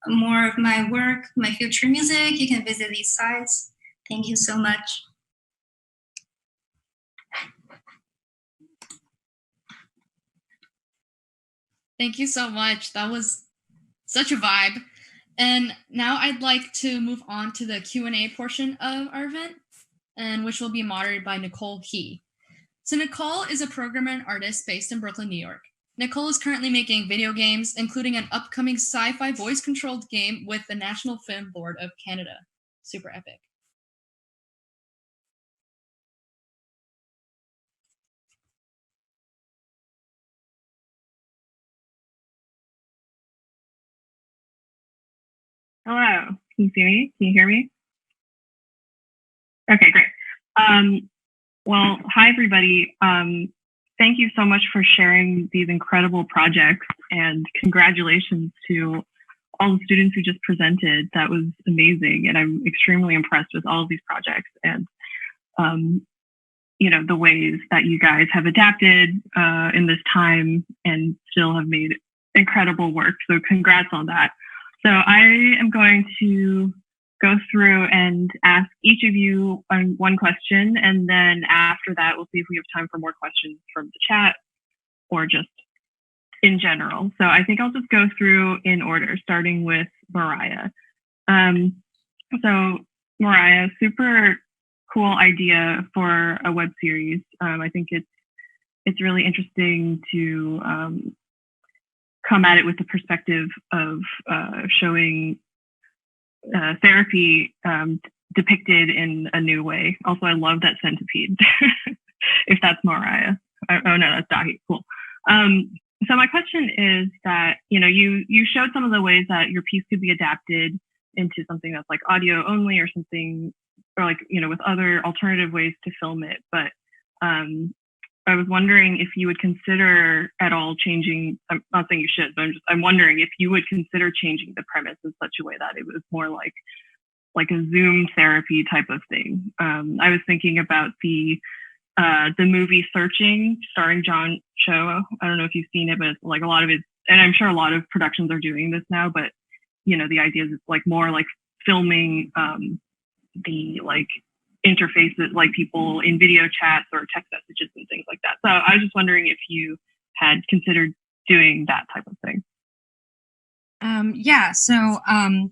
more of my work, my future music, you can visit these sites. Thank you so much. Thank you so much. That was such a vibe. And now I'd like to move on to the Q&A portion of our event, and which will be moderated by Nicole He. So Nicole is a programmer and artist based in Brooklyn, New York. Nicole is currently making video games, including an upcoming sci-fi voice-controlled game with the National Film Board of Canada. Super epic. Hello, can you see me? Can you hear me? Okay, great. Well, hi everybody. Thank you so much for sharing these incredible projects, and congratulations to all the students who just presented. That was amazing, and I'm extremely impressed with all of these projects and you know, the ways that you guys have adapted in this time and still have made incredible work. So congrats on that. So I am going to go through and ask each of you one question, and then after that, we'll see if we have time for more questions from the chat or just in general. So I think I'll just go through in order, starting with Mariah. So Mariah, super cool idea for a web series. I think it's really interesting to come at it with the perspective of showing therapy depicted in a new way. Also, I love that centipede, if that's Mariah. Oh no, that's Dahee, cool. So my question is that, you know, you showed some of the ways that your piece could be adapted into something that's like audio only or something, or like, you know, with other alternative ways to film it. But I was wondering if you would consider at all changing, I'm not saying you should, but I'm wondering if you would consider changing the premise in such a way that it was more like a Zoom therapy type of thing. I was thinking about the movie Searching, starring John Cho. I don't know if you've seen it, but like a lot of it, and I'm sure a lot of productions are doing this now, but you know, the idea is it's like more like filming the like interfaces, like people in video chats or text messages and things like that. So I was just wondering if you had considered doing that type of thing. Yeah, so kind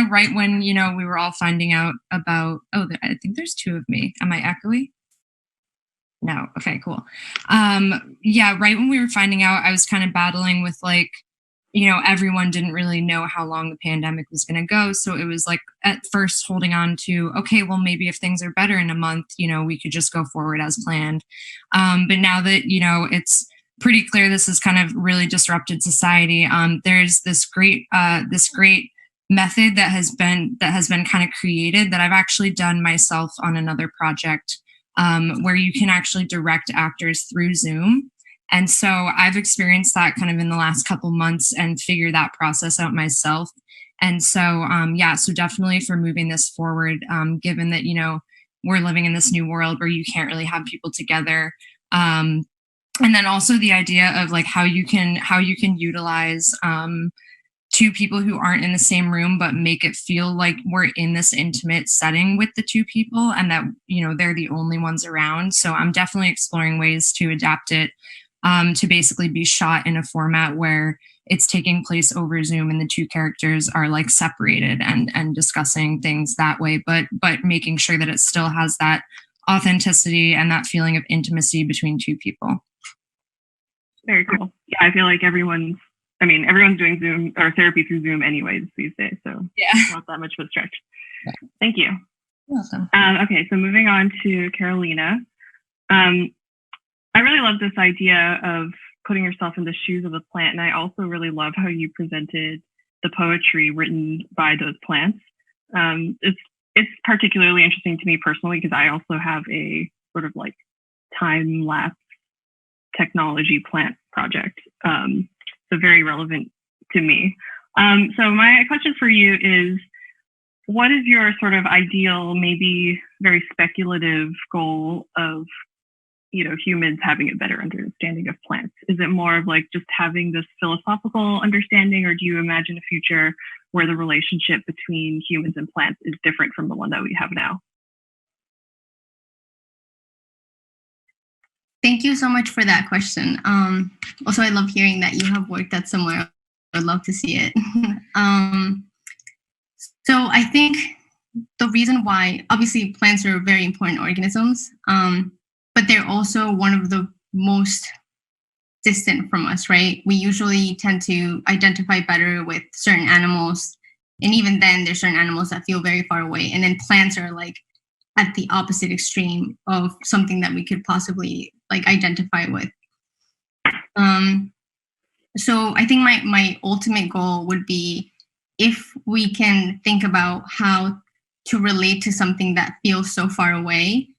of right when, you know, we were all finding out about, I think there's two of me. Am I echoey? No. Okay, cool. Yeah, right when we were finding out, I was kind of battling with like, you know, everyone didn't really know how long the pandemic was going to go. So it was like at first holding on to, okay, well, maybe if things are better in a month, you know, we could just go forward as planned. But now that, you know, it's pretty clear this has kind of really disrupted society. There's this great method that has been kind of created that I've actually done myself on another project, where you can actually direct actors through Zoom. And so I've experienced that kind of in the last couple months and figured that process out myself. And so, yeah, so definitely for moving this forward, given that, you know, we're living in this new world where you can't really have people together. And then also the idea of like how you can utilize two people who aren't in the same room, but make it feel like we're in this intimate setting with the two people and that, you know, they're the only ones around. So I'm definitely exploring ways to adapt it to basically be shot in a format where it's taking place over Zoom and the two characters are like separated and discussing things that way, but making sure that it still has that authenticity and that feeling of intimacy between two people. Very cool. Yeah, I feel like everyone's doing Zoom or therapy through Zoom anyways these days, so yeah, not that much of a stretch. Yeah. Thank you. You're welcome. Okay, so moving on to Carolina. I really love this idea of putting yourself in the shoes of a plant, and I also really love how you presented the poetry written by those plants. It's particularly interesting to me personally because I also have a sort of like time-lapse technology plant project. So so very relevant to me. So my question for you is, what is your sort of ideal, maybe very speculative goal of, humans having a better understanding of plants? Is it more of like just having this philosophical understanding, or do you imagine a future where the relationship between humans and plants is different from the one that we have now? Thank you so much for that question. Also, I love hearing that you have worked at somewhere. I would love to see it. So I think the reason why, obviously plants are very important organisms, but they're also one of the most distant from us, right? We usually tend to identify better with certain animals. And even then, there's certain animals that feel very far away. And then plants are like at the opposite extreme of something that we could possibly like identify with. So I think my ultimate goal would be, if we can think about how to relate to something that feels so far away,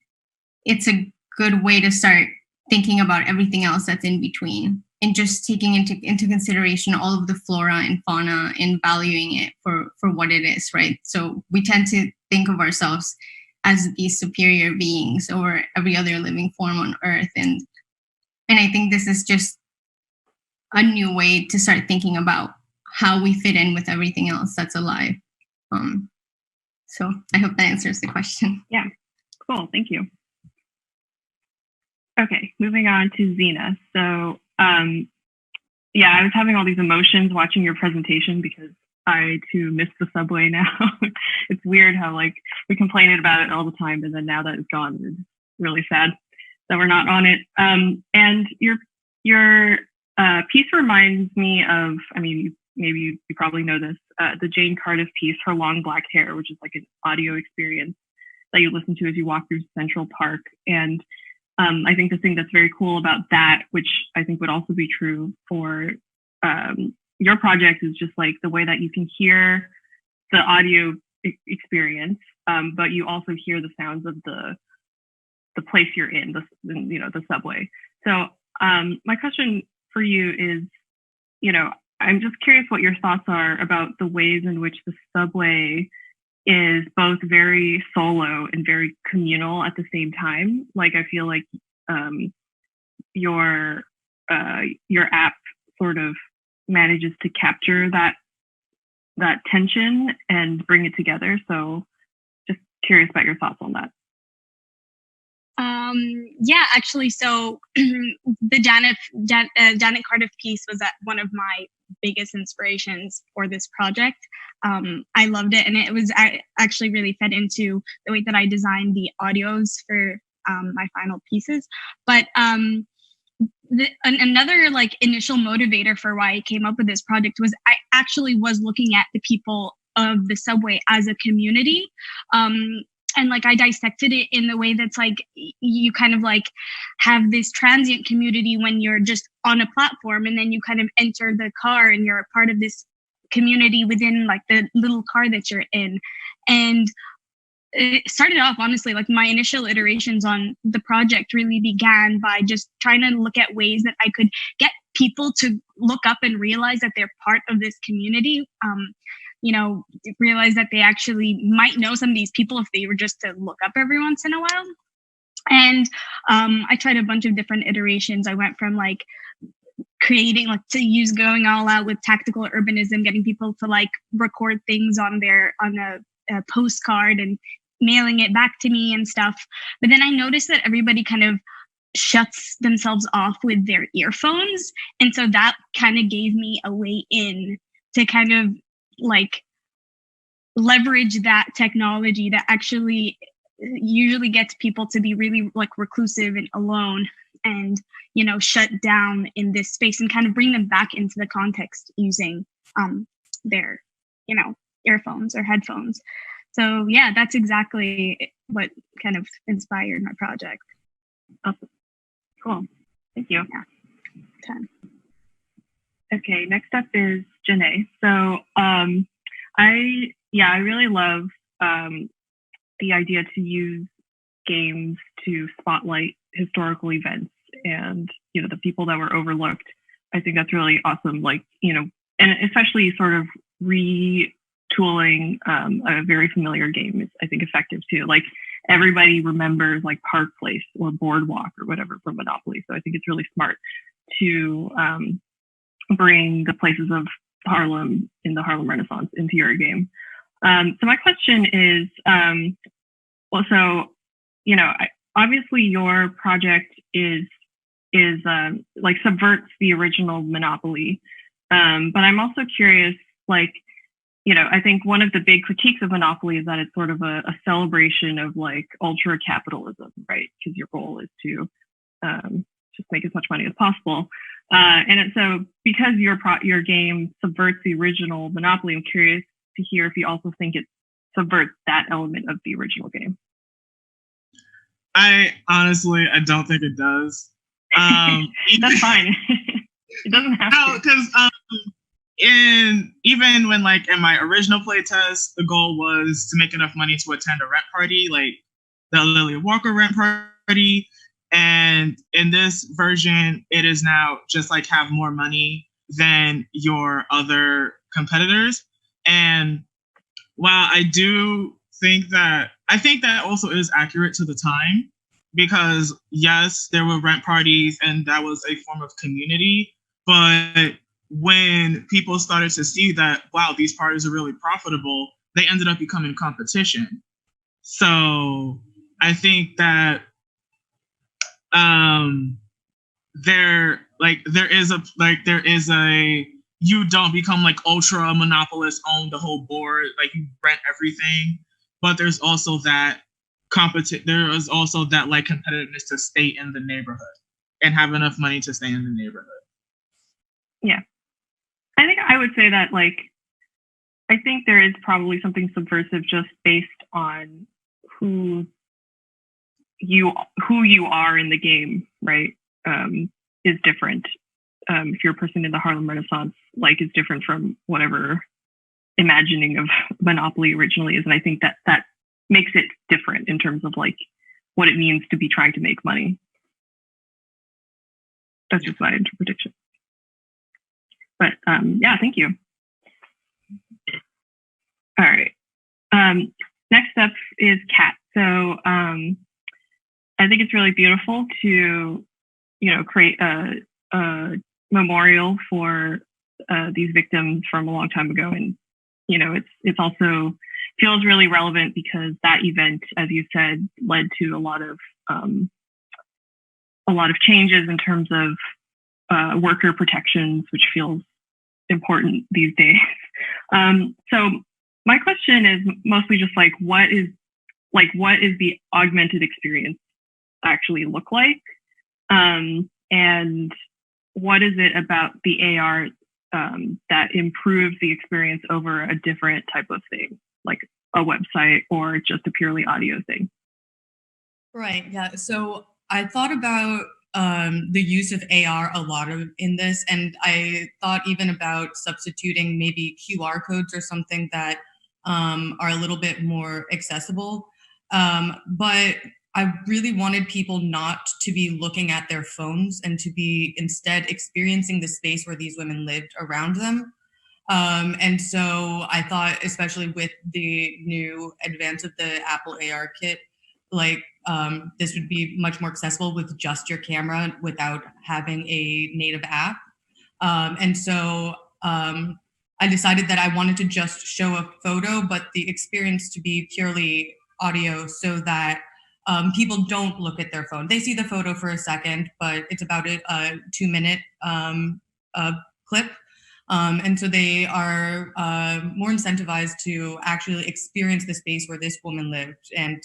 it's a good way to start thinking about everything else that's in between, and just taking into consideration all of the flora and fauna and valuing it for what it is, right? So we tend to think of ourselves as these superior beings over every other living form on Earth. And I think this is just a new way to start thinking about how we fit in with everything else that's alive. So I hope that answers the question. Yeah, cool, thank you. Okay, moving on to Zinah. So yeah, I was having all these emotions watching your presentation because I too miss the subway now. It's weird how like we complain about it all the time, and then now that it's gone, it's really sad that we're not on it. And your piece reminds me of, I mean, maybe you probably know this, the Jane Cardiff piece, Her Long Black Hair, which is like an audio experience that you listen to as you walk through Central Park. And I think the thing that's very cool about that, which I think would also be true for your project, is just like the way that you can hear the audio experience, but you also hear the sounds of the place you're in, the subway. So my question for you is, I'm just curious what your thoughts are about the ways in which the subway is both very solo and very communal at the same time. Like, I feel like your app sort of manages to capture that tension and bring it together. So just curious about your thoughts on that. Yeah, actually, so the Janet Cardiff piece was one of my biggest inspirations for this project. I loved it, and it was actually really fed into the way that I designed the audios for my final pieces. But another like initial motivator for why I came up with this project was I actually was looking at the people of the subway as a community. And like I dissected it in the way that's like you kind of like have this transient community when you're just on a platform, and then you kind of enter the car and you're a part of this community within like the little car that you're in. And it started off, honestly, like my initial iterations on the project really began by just trying to look at ways that I could get people to look up and realize that they're part of this community. Realize that they actually might know some of these people if they were just to look up every once in a while. And I tried a bunch of different iterations. I went from like creating, like going all out with tactical urbanism, getting people to like record things on a postcard and mailing it back to me and stuff. But then I noticed that everybody kind of shuts themselves off with their earphones. And so that kind of gave me a way in to kind of like leverage that technology that actually usually gets people to be really like reclusive and alone and shut down in this space, and kind of bring them back into the context using their earphones or headphones. So yeah, that's exactly what kind of inspired my project. Awesome. Cool, thank you. Yeah. Okay, next up is Zhané. So I really love the idea to use games to spotlight historical events and the people that were overlooked I think that's really awesome. Like, and especially sort of retooling a very familiar game is, I think, effective too. Like, everybody remembers like Park Place or Boardwalk or whatever from Monopoly. So I think it's really smart to bring the places of Harlem in the Harlem Renaissance into your game. So my question is, obviously your project is like subverts the original Monopoly. But I'm also curious, like, I think one of the big critiques of Monopoly is that it's sort of a celebration of like ultra capitalism, right? Because your goal is to just make as much money as possible. So because your game subverts the original Monopoly, I'm curious to hear if you also think it subverts that element of the original game. I don't think it does. That's fine. It doesn't have to. Because even when like in my original playtest, the goal was to make enough money to attend a rent party, like the Lily Walker rent party. And in this version, it is now just like have more money than your other competitors. And while I think that also is accurate to the time, because yes, there were rent parties and that was a form of community. But when people started to see that, wow, these parties are really profitable, they ended up becoming competition. So I think that there is a you don't become like ultra monopolist, own the whole board, like you rent everything, but there's also that there is also that like competitiveness to stay in the neighborhood and have enough money to stay in the neighborhood. Yeah, I think I would say that like I think there is probably something subversive just based on who you are in the game, right? Is different. If you're a person in the Harlem Renaissance, like, is different from whatever imagining of Monopoly originally is, and I think that makes it different in terms of like what it means to be trying to make money. That's just my interpretation. But yeah, thank you. All right. Next up is Kat. So I think it's really beautiful to, create a memorial for these victims from a long time ago. And, it's also feels really relevant because that event, as you said, led to a lot of changes in terms of worker protections, which feels important these days. So my question is mostly just like, what is the augmented experience actually look like? And what is it about the AR that improves the experience over a different type of thing, like a website or just a purely audio thing? Right, yeah. So I thought about the use of AR a lot in this, and I thought even about substituting maybe QR codes or something that are a little bit more accessible. But I really wanted people not to be looking at their phones and to be instead experiencing the space where these women lived around them. And so I thought, especially with the new advance of the Apple AR kit, like this would be much more accessible with just your camera without having a native app. And so I decided that I wanted to just show a photo, but the experience to be purely audio so that people don't look at their phone. They see the photo for a second, but it's about a 2-minute clip. And so they are more incentivized to actually experience the space where this woman lived and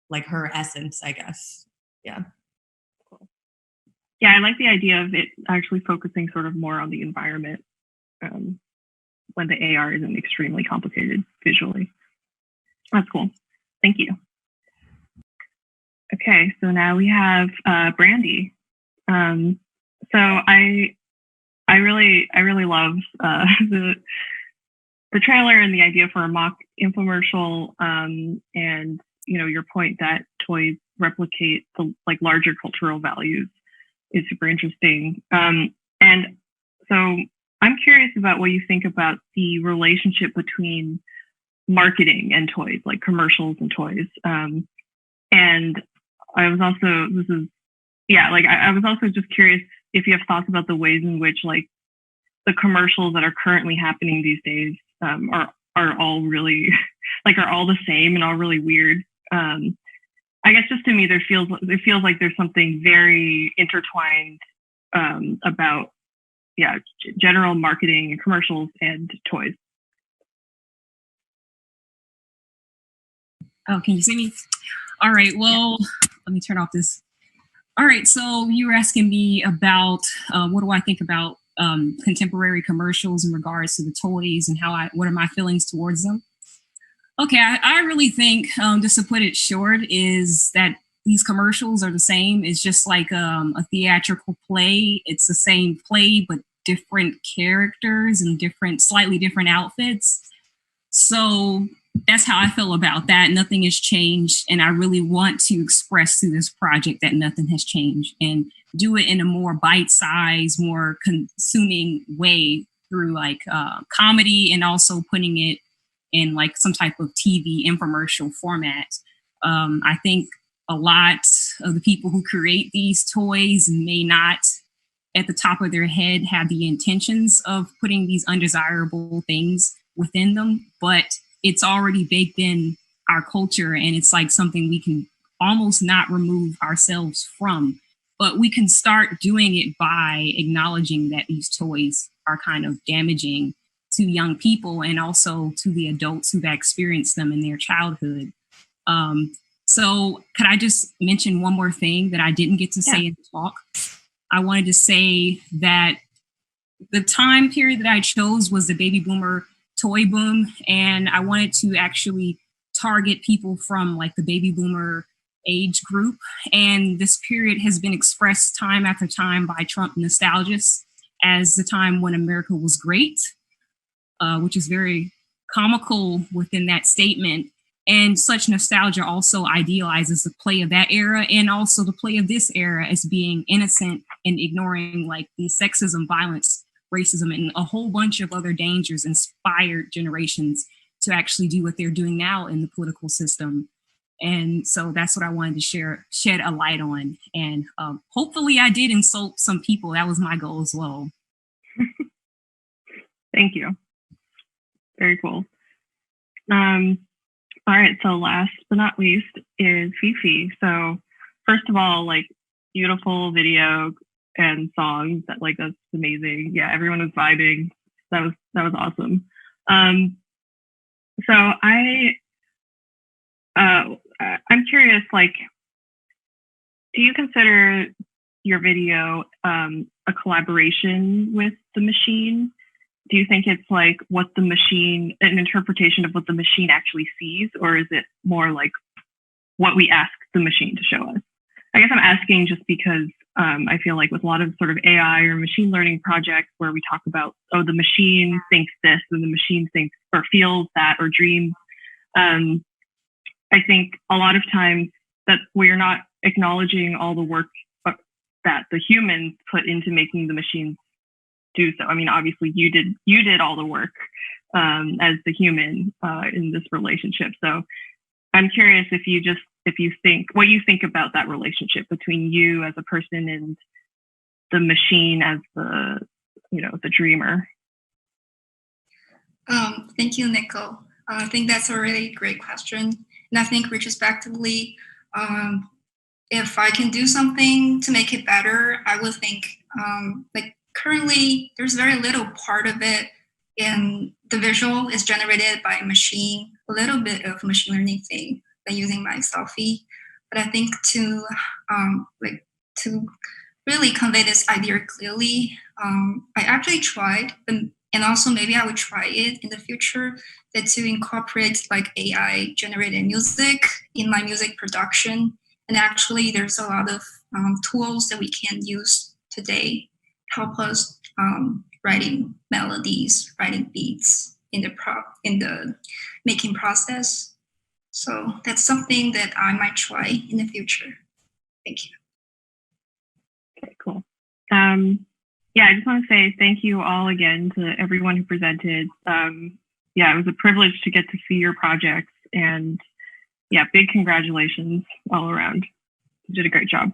like her essence, I guess. Yeah. Yeah, I like the idea of it actually focusing sort of more on the environment when the AR isn't extremely complicated visually. That's cool. Thank you. Okay, so now we have Brandi. So I really love the trailer and the idea for a mock infomercial, and your point that toys replicate the like larger cultural values is super interesting. And And so I'm curious about what you think about the relationship between marketing and toys, like commercials and toys. And I was also, I was also just curious if you have thoughts about the ways in which like the commercials that are currently happening these days are all really, like are all the same and all really weird. I guess just to me, it feels like there's something very intertwined about, general marketing and commercials and toys. Oh, can you see me? All right, well, let me turn off this. All right, so you were asking me about what do I think about contemporary commercials in regards to the toys and what are my feelings towards them? Okay, I really think, just to put it short, is that these commercials are the same. It's just like a theatrical play. It's the same play, but different characters and slightly different outfits. So that's how I feel about that. Nothing has changed. And I really want to express through this project that nothing has changed and do it in a more bite-sized, more consuming way through like comedy and also putting it in like some type of TV infomercial format. I think a lot of the people who create these toys may not at the top of their head have the intentions of putting these undesirable things within them, but it's already baked in our culture and it's like something we can almost not remove ourselves from, but we can start doing it by acknowledging that these toys are kind of damaging to young people and also to the adults who've experienced them in their childhood. So could I just mention one more thing that I didn't get to say in the talk? I wanted to say that the time period that I chose was the baby boomer toy boom. And I wanted to actually target people from like the baby boomer age group. And this period has been expressed time after time by Trump nostalgists as the time when America was great, which is very comical within that statement. And such nostalgia also idealizes the play of that era and also the play of this era as being innocent and ignoring like the sexism, violence, racism, and a whole bunch of other dangers inspired generations to actually do what they're doing now in the political system. And so that's what I wanted to shed a light on. And hopefully I did insult some people. That was my goal as well. Thank you. Very cool. All right, so last but not least is FiFi. So first of all, like beautiful video and songs, that's amazing. Yeah, everyone was vibing. That was awesome. So I'm curious, like, do you consider your video a collaboration with the machine? Do you think it's like an interpretation of what the machine actually sees, or is it more like what we ask the machine to show us? I guess I'm asking just because I feel like with a lot of sort of AI or machine learning projects where we talk about, the machine thinks this and the machine thinks or feels that or dreams, I think a lot of times that we're not acknowledging all the work that the humans put into making the machines do so. I mean, obviously you did all the work as the human in this relationship. So I'm curious if you think what you think about that relationship between you as a person and the machine as the dreamer. Thank you, Nicole. I think that's a really great question. And I think retrospectively, if I can do something to make it better, I would think currently there's very little part of it in the visual is generated by a machine, a little bit of machine learning thing by using my selfie. But I think to really convey this idea clearly, I actually tried, and also maybe I would try it in the future, that to incorporate like AI generated music in my music production. And actually there's a lot of tools that we can use today help us writing melodies, writing beats in the making process. So that's something that I might try in the future. Thank you. Okay, cool. Yeah, I just want to say thank you all again to everyone who presented. Yeah, it was a privilege to get to see your projects, and yeah, big congratulations all around. You did a great job.